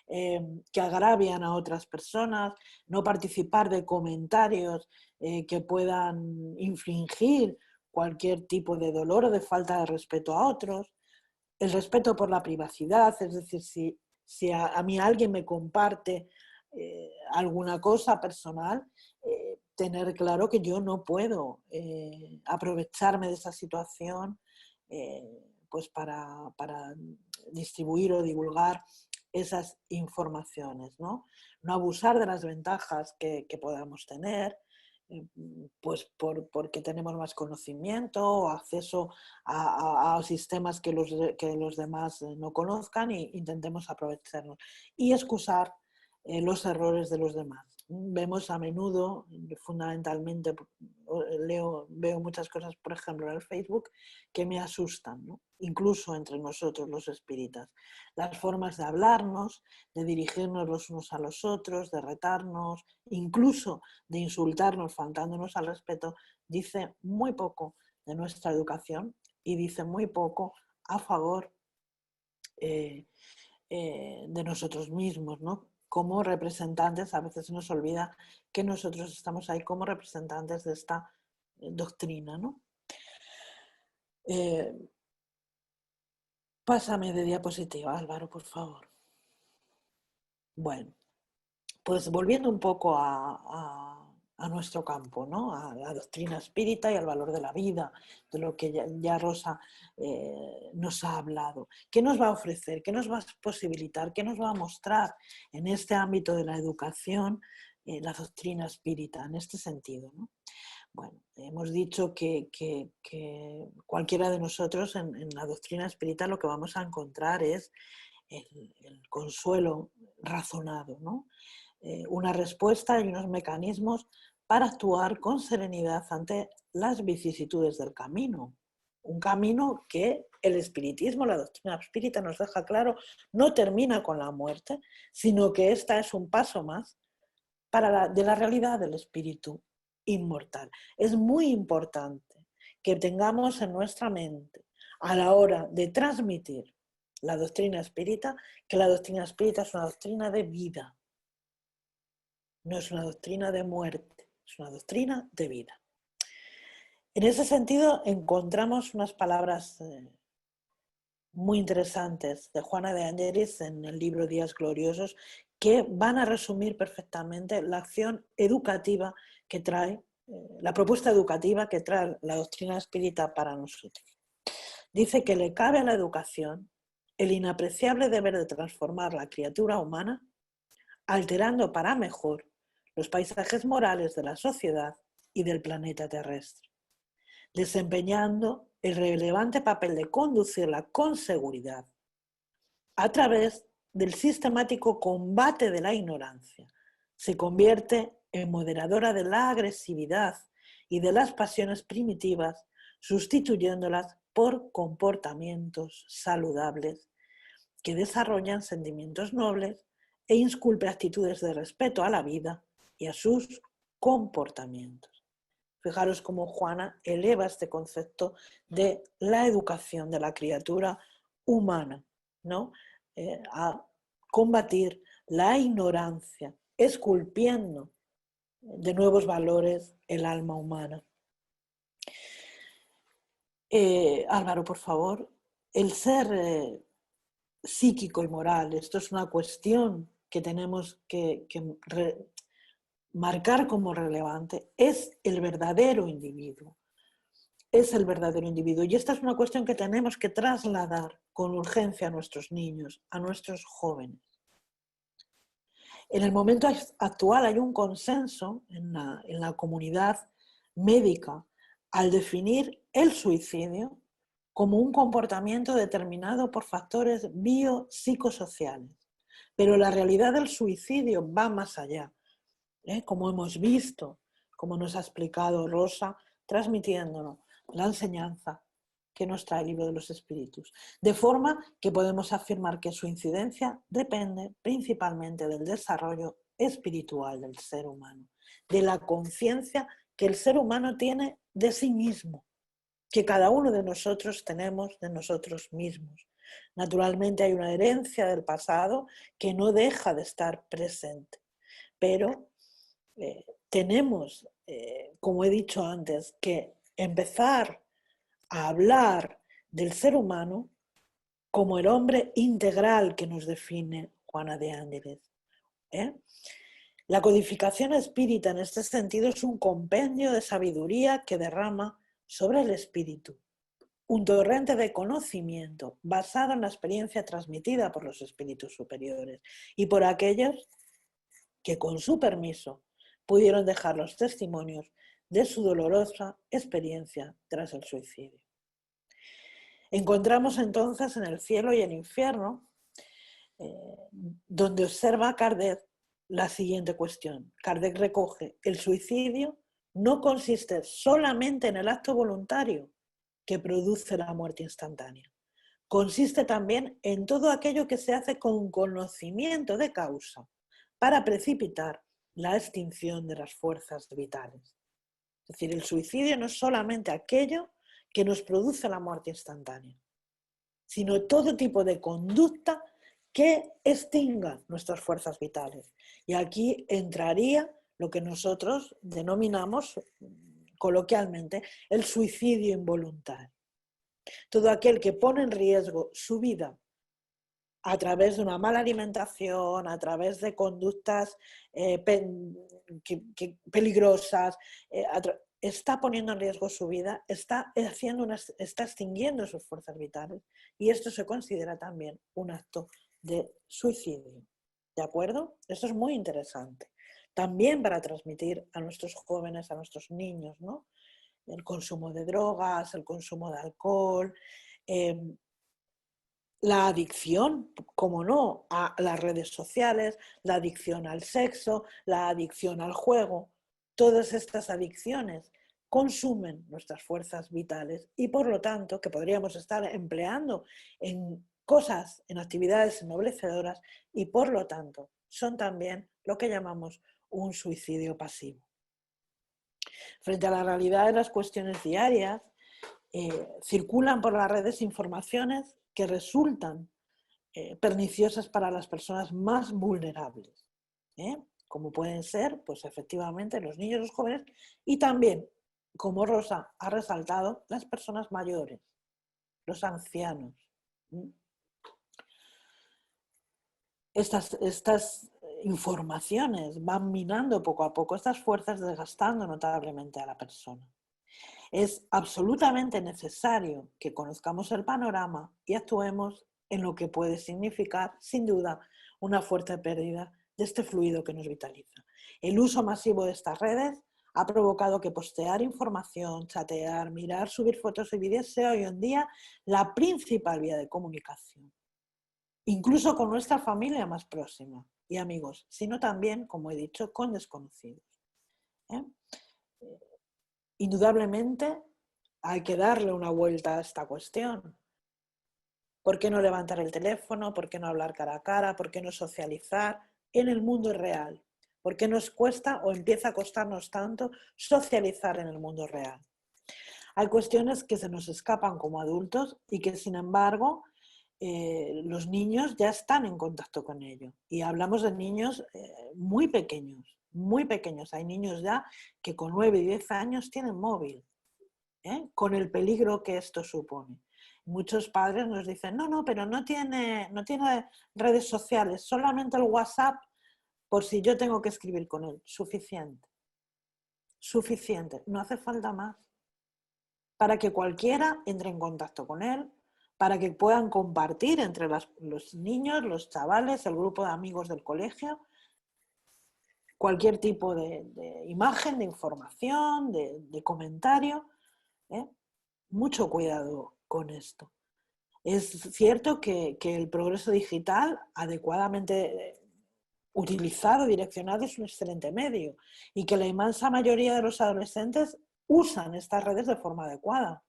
que agravian a otras personas, no participar de comentarios que puedan infringir cualquier tipo de dolor o de falta de respeto a otros, el respeto por la privacidad, es decir, si a mí alguien me comparte alguna cosa personal, tener claro que yo no puedo aprovecharme de esa situación pues para distribuir o divulgar esas informaciones, ¿no? No abusar de las ventajas que podamos tener, pues porque tenemos más conocimiento o acceso a sistemas que los demás no conozcan, e intentemos aprovecharnos. Y excusar los errores de los demás. Vemos a menudo, fundamentalmente, veo muchas cosas, por ejemplo, en el Facebook, que me asustan, ¿no? Incluso entre nosotros los espíritas. Las formas de hablarnos, de dirigirnos los unos a los otros, de retarnos, incluso de insultarnos, faltándonos al respeto, dice muy poco de nuestra educación y dice muy poco a favor de nosotros mismos, ¿no? Como representantes, a veces se nos olvida que nosotros estamos ahí como representantes de esta doctrina, ¿no? Pásame de diapositiva, Álvaro, por favor. Bueno, pues volviendo un poco a nuestro campo, ¿no? A la doctrina espírita y al valor de la vida, de lo que ya Rosa nos ha hablado. ¿Qué nos va a ofrecer? ¿Qué nos va a posibilitar? ¿Qué nos va a mostrar en este ámbito de la educación la doctrina espírita, en este sentido, ¿no? Bueno, hemos dicho que cualquiera de nosotros en la doctrina espírita lo que vamos a encontrar es el consuelo razonado, ¿no? Una respuesta y unos mecanismos para actuar con serenidad ante las vicisitudes del camino. Un camino que el espiritismo, la doctrina espírita nos deja claro, no termina con la muerte, sino que esta es un paso más de la realidad del espíritu inmortal. Es muy importante que tengamos en nuestra mente a la hora de transmitir la doctrina espírita, que la doctrina espírita es una doctrina de vida. No es una doctrina de muerte, es una doctrina de vida. En ese sentido encontramos unas palabras muy interesantes de Juana de Ángeles en el libro Días Gloriosos que van a resumir perfectamente la acción educativa que trae, la propuesta educativa que trae la doctrina espírita para nosotros. Dice que le cabe a la educación el inapreciable deber de transformar la criatura humana, alterando para mejor los paisajes morales de la sociedad y del planeta terrestre, desempeñando el relevante papel de conducirla con seguridad a través del sistemático combate de la ignorancia. Se convierte en moderadora de la agresividad y de las pasiones primitivas, sustituyéndolas por comportamientos saludables que desarrollan sentimientos nobles e insculpe actitudes de respeto a la vida y a sus comportamientos. Fijaros cómo Juana eleva este concepto de la educación de la criatura humana, ¿no? A combatir la ignorancia, esculpiendo de nuevos valores el alma humana. Álvaro, por favor, el ser psíquico y moral, esto es una cuestión que tenemos que marcar como relevante, es el verdadero individuo. Es el verdadero individuo. Y esta es una cuestión que tenemos que trasladar con urgencia a nuestros niños, a nuestros jóvenes. En el momento actual hay un consenso en la comunidad médica al definir el suicidio como un comportamiento determinado por factores biopsicosociales. Pero la realidad del suicidio va más allá, como hemos visto, como nos ha explicado Rosa, transmitiéndonos la enseñanza que nos trae el libro de los espíritus. De forma que podemos afirmar que su incidencia depende principalmente del desarrollo espiritual del ser humano, de la conciencia que el ser humano tiene de sí mismo, que cada uno de nosotros tenemos de nosotros mismos. Naturalmente hay una herencia del pasado que no deja de estar presente, pero tenemos, como he dicho antes, que empezar a hablar del ser humano como el hombre integral que nos define Juana de Ángeles. La codificación espírita en este sentido es un compendio de sabiduría que derrama sobre el espíritu, un torrente de conocimiento basado en la experiencia transmitida por los espíritus superiores y por aquellos que con su permiso pudieron dejar los testimonios de su dolorosa experiencia tras el suicidio. Encontramos entonces en el cielo y el infierno, donde observa Kardec la siguiente cuestión. Kardec recoge: el suicidio no consiste solamente en el acto voluntario que produce la muerte instantánea. Consiste también en todo aquello que se hace con conocimiento de causa para precipitar la extinción de las fuerzas vitales. Es decir, el suicidio no es solamente aquello que nos produce la muerte instantánea, sino todo tipo de conducta que extinga nuestras fuerzas vitales. Y aquí entraría lo que nosotros denominamos coloquialmente el suicidio involuntario. Todo aquel que pone en riesgo su vida a través de una mala alimentación, a través de conductas peligrosas, está poniendo en riesgo su vida, está extinguiendo sus fuerzas vitales, y esto se considera también un acto de suicidio. ¿De acuerdo? Esto es muy interesante. También para transmitir a nuestros jóvenes, a nuestros niños, ¿no? El consumo de drogas, el consumo de alcohol, la adicción, como no, a las redes sociales, la adicción al sexo, la adicción al juego. Todas estas adicciones consumen nuestras fuerzas vitales y, por lo tanto, que podríamos estar empleando en cosas, en actividades ennoblecedoras, y, por lo tanto, son también lo que llamamos un suicidio pasivo. Frente a la realidad de las cuestiones diarias, circulan por las redes informaciones que resultan perniciosas para las personas más vulnerables, como pueden ser, pues efectivamente, los niños y los jóvenes, y también, como Rosa ha resaltado, las personas mayores, los ancianos. Estas informaciones van minando poco a poco estas fuerzas, desgastando notablemente a la persona. Es absolutamente necesario que conozcamos el panorama y actuemos en lo que puede significar, sin duda, una fuerte pérdida de este fluido que nos vitaliza. El uso masivo de estas redes ha provocado que postear información, chatear, mirar, subir fotos y vídeos sea hoy en día la principal vía de comunicación, incluso con nuestra familia más próxima y amigos, sino también, como he dicho, con desconocidos. Indudablemente hay que darle una vuelta a esta cuestión. ¿Por qué no levantar el teléfono? ¿Por qué no hablar cara a cara? ¿Por qué no socializar en el mundo real? ¿Por qué nos cuesta o empieza a costarnos tanto socializar en el mundo real? Hay cuestiones que se nos escapan como adultos y que, sin embargo, los niños ya están en contacto con ello. Y hablamos de niños muy pequeños, muy pequeños. Hay niños ya que con 9 y 10 años tienen móvil, con el peligro que esto supone. Muchos padres nos dicen, no, pero no tiene redes sociales, solamente el WhatsApp por si yo tengo que escribir con él. Suficiente. Suficiente. No hace falta más. Para que cualquiera entre en contacto con él, para que puedan compartir entre los niños, los chavales, el grupo de amigos del colegio, cualquier tipo de imagen, de información, de comentario. Mucho cuidado con esto. Es cierto que el progreso digital, adecuadamente utilizado, direccionado, es un excelente medio, y que la inmensa mayoría de los adolescentes usan estas redes de forma adecuada.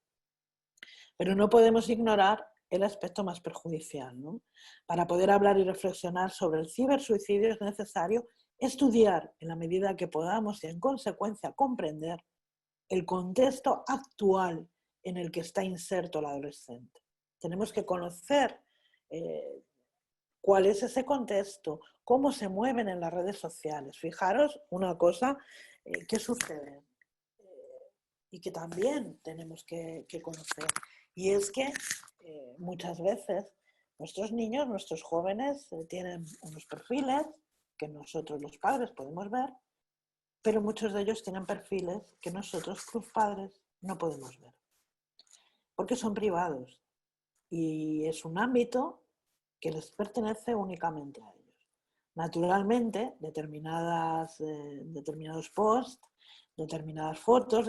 Pero no podemos ignorar el aspecto más perjudicial, ¿no? Para poder hablar y reflexionar sobre el cibersuicidio es necesario estudiar en la medida que podamos y, en consecuencia, comprender el contexto actual en el que está inserto el adolescente. Tenemos que conocer cuál es ese contexto, cómo se mueven en las redes sociales. Fijaros una cosa que sucede y que también tenemos que conocer. Y es que muchas veces nuestros niños, nuestros jóvenes tienen unos perfiles que nosotros los padres podemos ver, pero muchos de ellos tienen perfiles que nosotros los padres no podemos ver, porque son privados y es un ámbito que les pertenece únicamente a ellos. Naturalmente, determinados posts, determinadas fotos,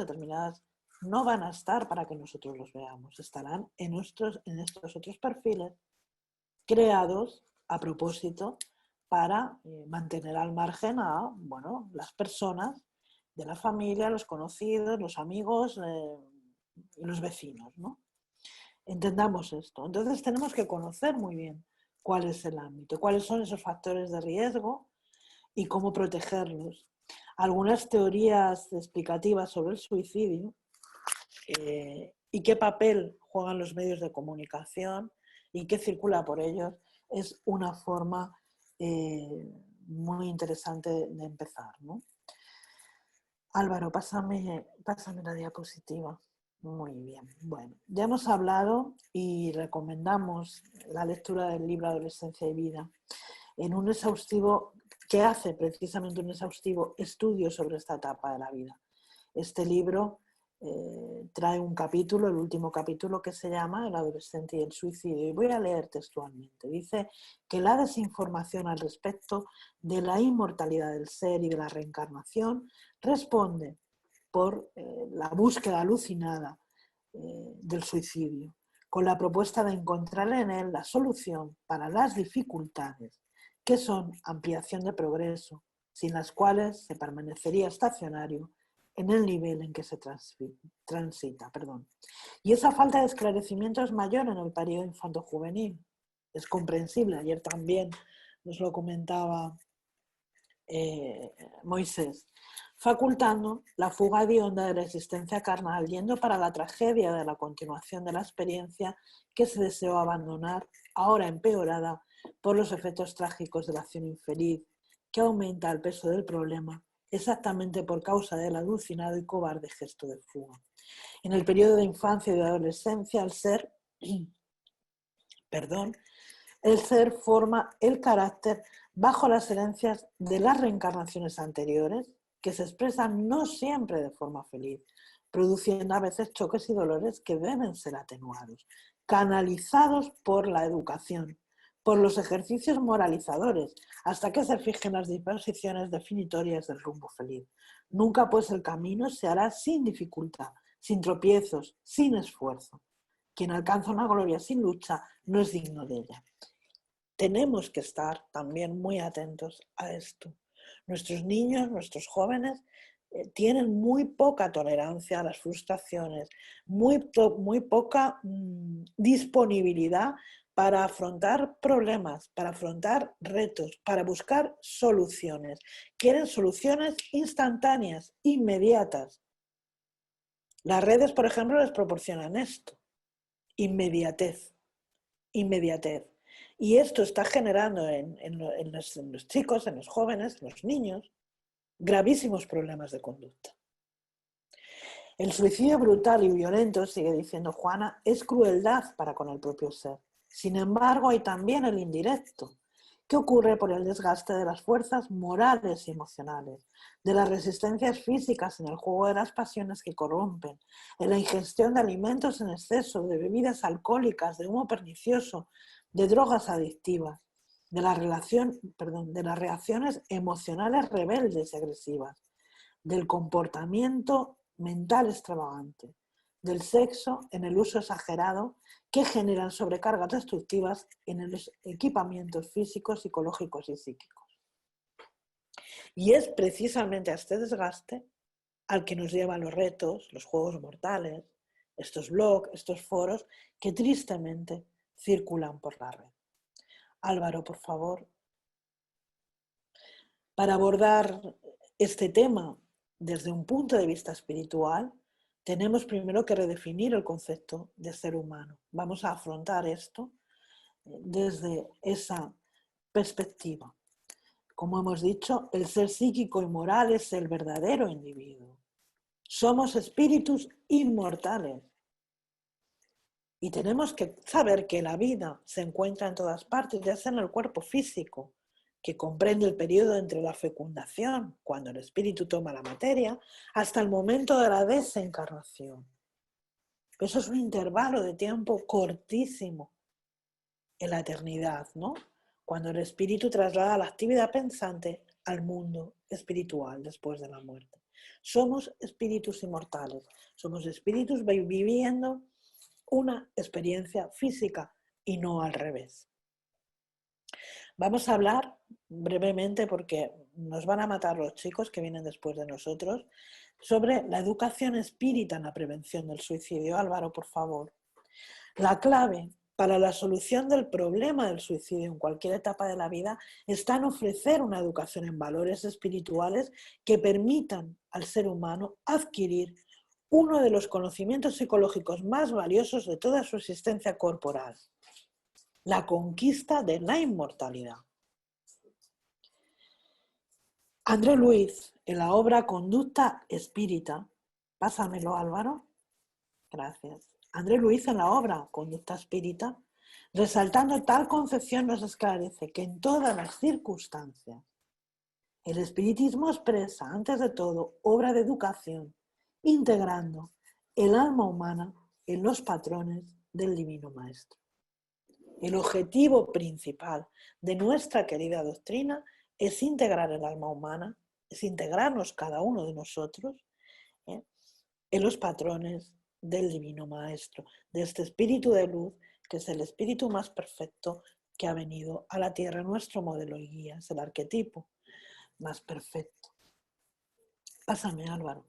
no van a estar para que nosotros los veamos, estarán en estos otros perfiles creados a propósito para mantener al margen a, bueno, las personas de la familia, los conocidos, los amigos y los vecinos, ¿no? Entendamos esto. Entonces tenemos que conocer muy bien cuál es el ámbito, cuáles son esos factores de riesgo y cómo protegerlos. Algunas teorías explicativas sobre el suicidio y qué papel juegan los medios de comunicación y qué circula por ellos es una forma muy interesante de empezar, ¿no? Álvaro, pásame la diapositiva. Muy bien. Bueno, ya hemos hablado y recomendamos la lectura del libro Adolescencia y Vida en un exhaustivo, que hace precisamente un exhaustivo estudio sobre esta etapa de la vida. Este libro trae un capítulo, el último capítulo, que se llama El adolescente y el suicidio. Y voy a leer textualmente. Dice que la desinformación al respecto de la inmortalidad del ser y de la reencarnación responde por la búsqueda alucinada del suicidio, con la propuesta de encontrar en él la solución para las dificultades, que son ampliación de progreso, sin las cuales se permanecería estacionario en el nivel en que se transita. Y esa falta de esclarecimiento es mayor en el periodo infanto-juvenil. Es comprensible, ayer también nos lo comentaba Moisés, facultando la fuga de onda de la existencia carnal, yendo para la tragedia de la continuación de la experiencia que se deseó abandonar, ahora empeorada por los efectos trágicos de la acción infeliz, que aumenta el peso del problema, exactamente por causa del alucinado y cobarde gesto de fuga. En el periodo de infancia y de adolescencia, el ser forma el carácter bajo las herencias de las reencarnaciones anteriores, que se expresan no siempre de forma feliz, produciendo a veces choques y dolores que deben ser atenuados, canalizados por la educación, por los ejercicios moralizadores, hasta que se fijen las disposiciones definitorias del rumbo feliz. Nunca pues el camino se hará sin dificultad, sin tropiezos, sin esfuerzo. Quien alcanza una gloria sin lucha no es digno de ella. Tenemos que estar también muy atentos a esto. Nuestros niños, nuestros jóvenes tienen muy poca tolerancia a las frustraciones, muy poca disponibilidad para afrontar problemas, para afrontar retos, para buscar soluciones. Quieren soluciones instantáneas, inmediatas. Las redes, por ejemplo, les proporcionan esto: inmediatez. Y esto está generando en los chicos, en los jóvenes, en los niños, gravísimos problemas de conducta. El suicidio brutal y violento, sigue diciendo Juana, es crueldad para con el propio ser. Sin embargo, hay también el indirecto, que ocurre por el desgaste de las fuerzas morales y emocionales, de las resistencias físicas en el juego de las pasiones que corrompen, en la ingestión de alimentos en exceso, de bebidas alcohólicas, de humo pernicioso, de drogas adictivas, de las reacciones emocionales rebeldes y agresivas, del comportamiento mental extravagante, del sexo en el uso exagerado que generan sobrecargas destructivas en los equipamientos físicos, psicológicos y psíquicos. Y es precisamente a este desgaste al que nos llevan los retos, los juegos mortales, estos blogs, estos foros que tristemente circulan por la red. Álvaro, por favor. Para abordar este tema desde un punto de vista espiritual, tenemos primero que redefinir el concepto de ser humano. Vamos a afrontar esto desde esa perspectiva. Como hemos dicho, el ser psíquico y moral es el verdadero individuo. Somos espíritus inmortales. Y tenemos que saber que la vida se encuentra en todas partes, ya sea en el cuerpo físico, que comprende el periodo entre la fecundación, cuando el espíritu toma la materia, hasta el momento de la desencarnación. Eso es un intervalo de tiempo cortísimo en la eternidad, ¿no? Cuando el espíritu traslada la actividad pensante al mundo espiritual después de la muerte. Somos espíritus inmortales, somos espíritus viviendo una experiencia física y no al revés. Vamos a hablar brevemente, porque nos van a matar los chicos que vienen después de nosotros, sobre la educación espírita en la prevención del suicidio. Álvaro, por favor. La clave para la solución del problema del suicidio en cualquier etapa de la vida está en ofrecer una educación en valores espirituales que permitan al ser humano adquirir uno de los conocimientos psicológicos más valiosos de toda su existencia corporal: la conquista de la inmortalidad. André Luiz, en la obra Conducta Espírita, pásamelo, Álvaro, gracias. André Luiz, en la obra Conducta Espírita, resaltando tal concepción, nos esclarece que en todas las circunstancias el espiritismo expresa, antes de todo, obra de educación, integrando el alma humana en los patrones del Divino Maestro. El objetivo principal de nuestra querida doctrina es integrar el alma humana, es integrarnos cada uno de nosotros en los patrones del Divino Maestro, de este espíritu de luz, que es el espíritu más perfecto que ha venido a la tierra, nuestro modelo y guía, es el arquetipo más perfecto. Pásame, Álvaro.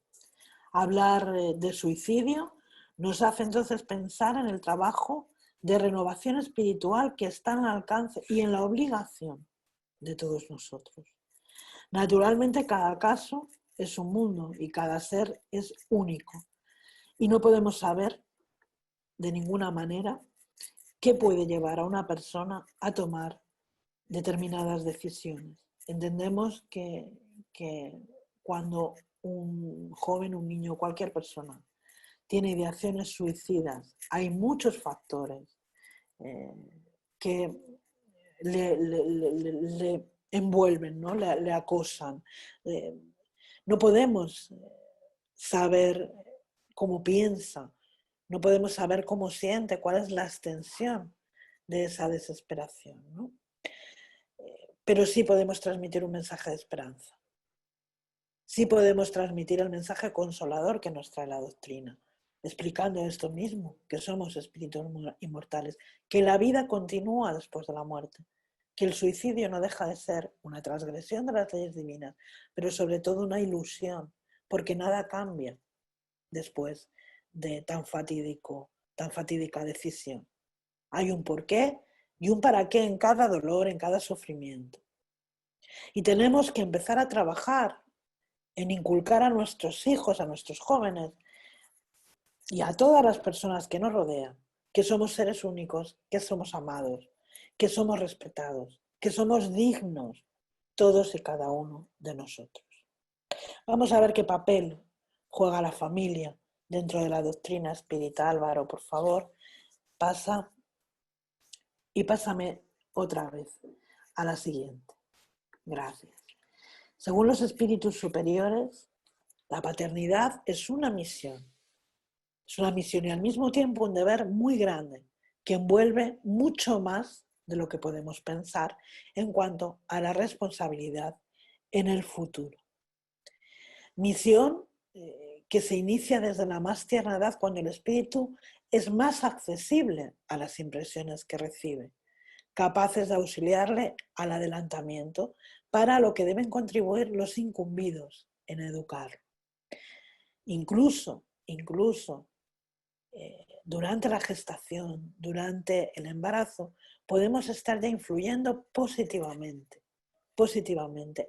Hablar de suicidio nos hace entonces pensar en el trabajo de renovación espiritual que está al alcance y en la obligación de todos nosotros. Naturalmente, cada caso es un mundo y cada ser es único. Y no podemos saber de ninguna manera qué puede llevar a una persona a tomar determinadas decisiones. Entendemos que cuando un joven, un niño, cualquier persona tiene ideaciones suicidas, hay muchos factores que le envuelven, ¿no? le acosan. No podemos saber cómo piensa, no podemos saber cómo siente, cuál es la extensión de esa desesperación, ¿no? Pero sí podemos transmitir un mensaje de esperanza. Sí podemos transmitir el mensaje consolador que nos trae la doctrina, explicando esto mismo, que somos espíritus inmortales, que la vida continúa después de la muerte, que el suicidio no deja de ser una transgresión de las leyes divinas, pero sobre todo una ilusión, porque nada cambia después de tan fatídica decisión. Hay un porqué y un para qué en cada dolor, en cada sufrimiento. Y tenemos que empezar a trabajar en inculcar a nuestros hijos, a nuestros jóvenes y a todas las personas que nos rodean, que somos seres únicos, que somos amados, que somos respetados, que somos dignos, todos y cada uno de nosotros. Vamos a ver qué papel juega la familia dentro de la doctrina espírita. Álvaro, por favor, pasa y pásame otra vez a la siguiente. Gracias. Según los espíritus superiores, la paternidad es una misión. Es una misión y al mismo tiempo un deber muy grande que envuelve mucho más de lo que podemos pensar en cuanto a la responsabilidad en el futuro. Misión que se inicia desde la más tierna edad, cuando el espíritu es más accesible a las impresiones que recibe, capaces de auxiliarle al adelantamiento para lo que deben contribuir los incumbidos en educarlo. Incluso durante la gestación, durante el embarazo, podemos estar ya influyendo positivamente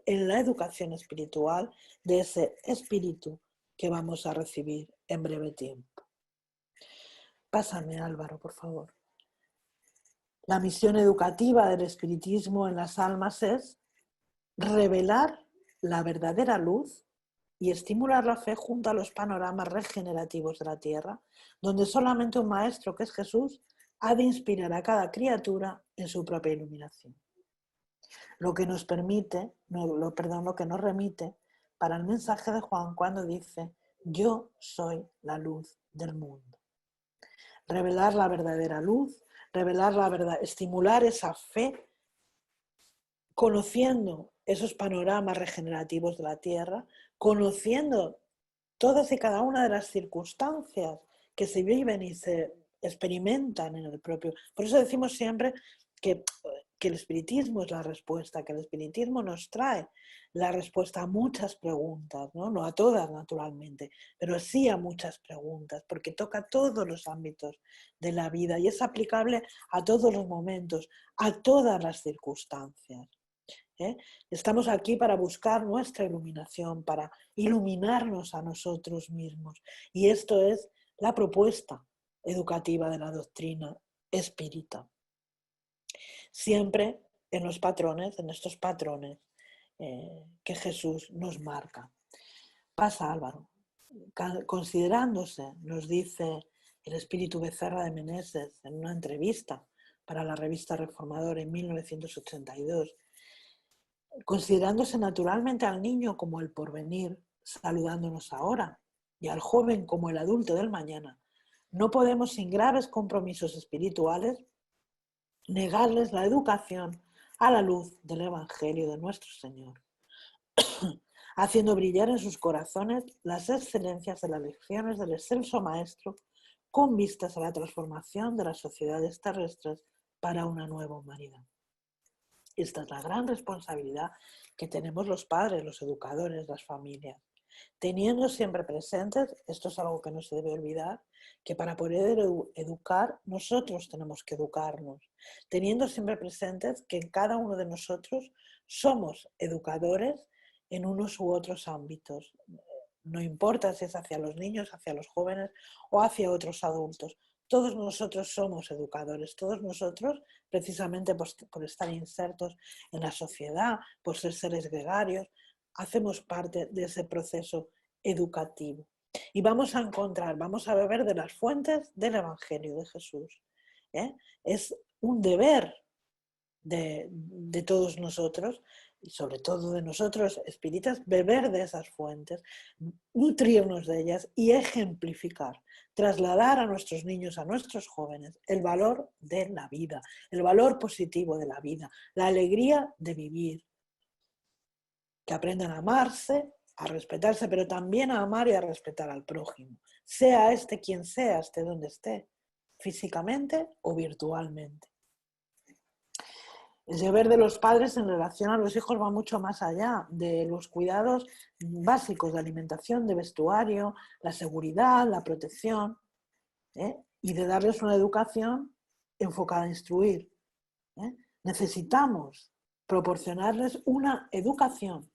en la educación espiritual de ese espíritu que vamos a recibir en breve tiempo. Pásame, Álvaro, por favor. La misión educativa del espiritismo en las almas es revelar la verdadera luz y estimular la fe junto a los panoramas regenerativos de la tierra, donde solamente un maestro, que es Jesús, ha de inspirar a cada criatura en su propia iluminación. Lo que nos remite para el mensaje de Juan cuando dice: yo soy la luz del mundo. Revelar la verdadera luz, revelar la verdad, estimular esa fe, conociendo esos panoramas regenerativos de la tierra, conociendo todas y cada una de las circunstancias que se viven y se experimentan en el propio. Por eso decimos siempre que que el espiritismo es la respuesta, que el espiritismo nos trae la respuesta a muchas preguntas, ¿no? No a todas, naturalmente, pero sí a muchas preguntas, porque toca todos los ámbitos de la vida y es aplicable a todos los momentos, a todas las circunstancias. Estamos aquí para buscar nuestra iluminación, para iluminarnos a nosotros mismos. Y esto es la propuesta educativa de la doctrina espírita. Siempre en los patrones, en estos patrones que Jesús nos marca. Pasa Álvaro, considerándose, nos dice el espíritu Becerra de Meneses en una entrevista para la revista Reformador en 1982, considerándose naturalmente al niño como el porvenir, saludándonos ahora, y al joven como el adulto del mañana, no podemos sin graves compromisos espirituales negarles la educación a la luz del Evangelio de nuestro Señor, haciendo brillar en sus corazones las excelencias de las lecciones del excelso Maestro con vistas a la transformación de las sociedades terrestres para una nueva humanidad. Esta es la gran responsabilidad que tenemos los padres, los educadores, las familias, teniendo siempre presentes, esto es algo que no se debe olvidar, que para poder educar nosotros tenemos que educarnos, teniendo siempre presentes que en cada uno de nosotros somos educadores en unos u otros ámbitos. No importa si es hacia los niños, hacia los jóvenes o hacia otros adultos. Todos nosotros somos educadores, todos nosotros, precisamente por estar insertos en la sociedad, por ser seres gregarios, hacemos parte de ese proceso educativo. Y vamos a encontrar, vamos a beber de las fuentes del Evangelio de Jesús. Es un deber de todos nosotros, y sobre todo de nosotros espíritas, beber de esas fuentes, nutrirnos de ellas y ejemplificar, trasladar a nuestros niños, a nuestros jóvenes, el valor de la vida, el valor positivo de la vida, la alegría de vivir, que aprendan a amarse, a respetarse, pero también a amar y a respetar al prójimo, sea este quien sea, esté donde esté, físicamente o virtualmente. El deber de los padres en relación a los hijos va mucho más allá de los cuidados básicos de alimentación, de vestuario, la seguridad, la protección, y de darles una educación enfocada a instruir. Necesitamos proporcionarles una educación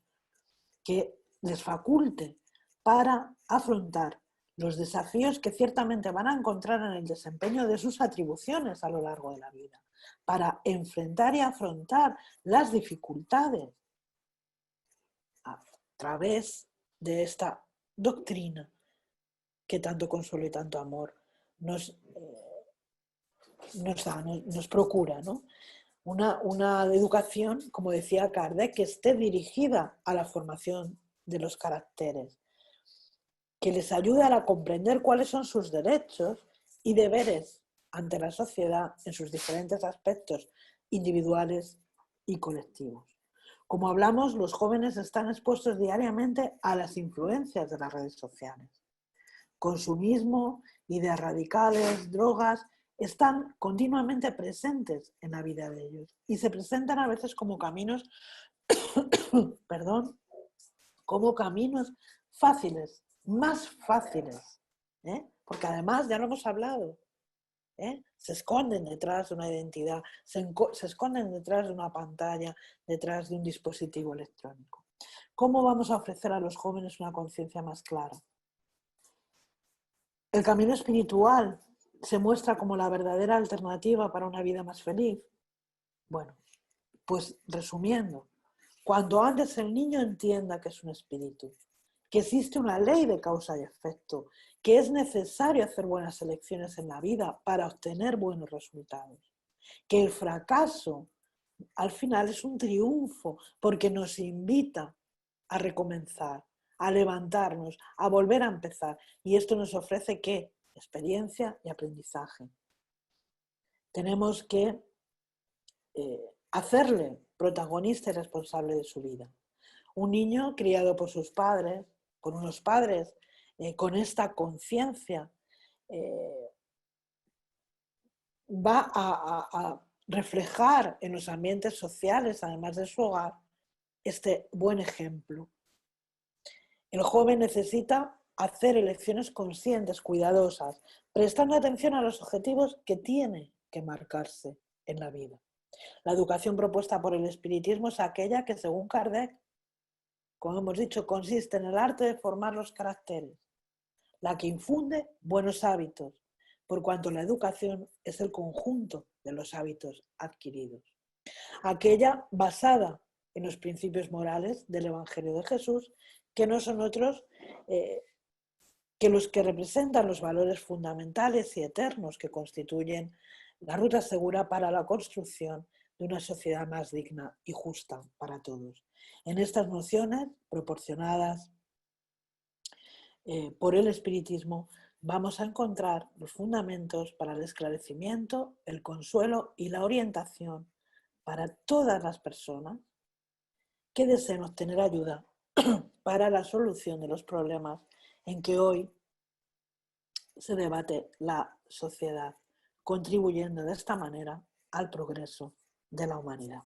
que les faculte para afrontar los desafíos que ciertamente van a encontrar en el desempeño de sus atribuciones a lo largo de la vida, para enfrentar y afrontar las dificultades a través de esta doctrina que tanto consuelo y tanto amor nos procura, ¿no? Una educación, como decía Kardec, que esté dirigida a la formación de los caracteres, que les ayude a comprender cuáles son sus derechos y deberes ante la sociedad en sus diferentes aspectos individuales y colectivos. Como hablamos, los jóvenes están expuestos diariamente a las influencias de las redes sociales. Consumismo, ideas radicales, drogas, están continuamente presentes en la vida de ellos y se presentan a veces como caminos, como caminos fáciles, más fáciles, porque además ya lo hemos hablado, se esconden detrás de una identidad, se esconden detrás de una pantalla, detrás de un dispositivo electrónico. ¿Cómo vamos a ofrecer a los jóvenes una conciencia más clara? El camino espiritual se muestra como la verdadera alternativa para una vida más feliz. Bueno, pues resumiendo, cuanto antes el niño entienda que es un espíritu, que existe una ley de causa y efecto, que es necesario hacer buenas elecciones en la vida para obtener buenos resultados, que el fracaso al final es un triunfo porque nos invita a recomenzar, a levantarnos, a volver a empezar. Y esto nos ofrece ¿qué? Experiencia y aprendizaje. Tenemos que hacerle protagonista y responsable de su vida. Un niño criado por sus padres, por unos padres con esta conciencia, va a reflejar en los ambientes sociales, además de su hogar, este buen ejemplo. El joven necesita hacer elecciones conscientes, cuidadosas, prestando atención a los objetivos que tiene que marcarse en la vida. La educación propuesta por el espiritismo es aquella que, según Kardec, como hemos dicho, consiste en el arte de formar los caracteres, la que infunde buenos hábitos, por cuanto la educación es el conjunto de los hábitos adquiridos. Aquella basada en los principios morales del Evangelio de Jesús, que no son otros que los que representan los valores fundamentales y eternos que constituyen la ruta segura para la construcción de una sociedad más digna y justa para todos. En estas nociones proporcionadas por el espiritismo vamos a encontrar los fundamentos para el esclarecimiento, el consuelo y la orientación para todas las personas que deseen obtener ayuda para la solución de los problemas en que hoy se debate la sociedad, contribuyendo de esta manera al progreso de la humanidad.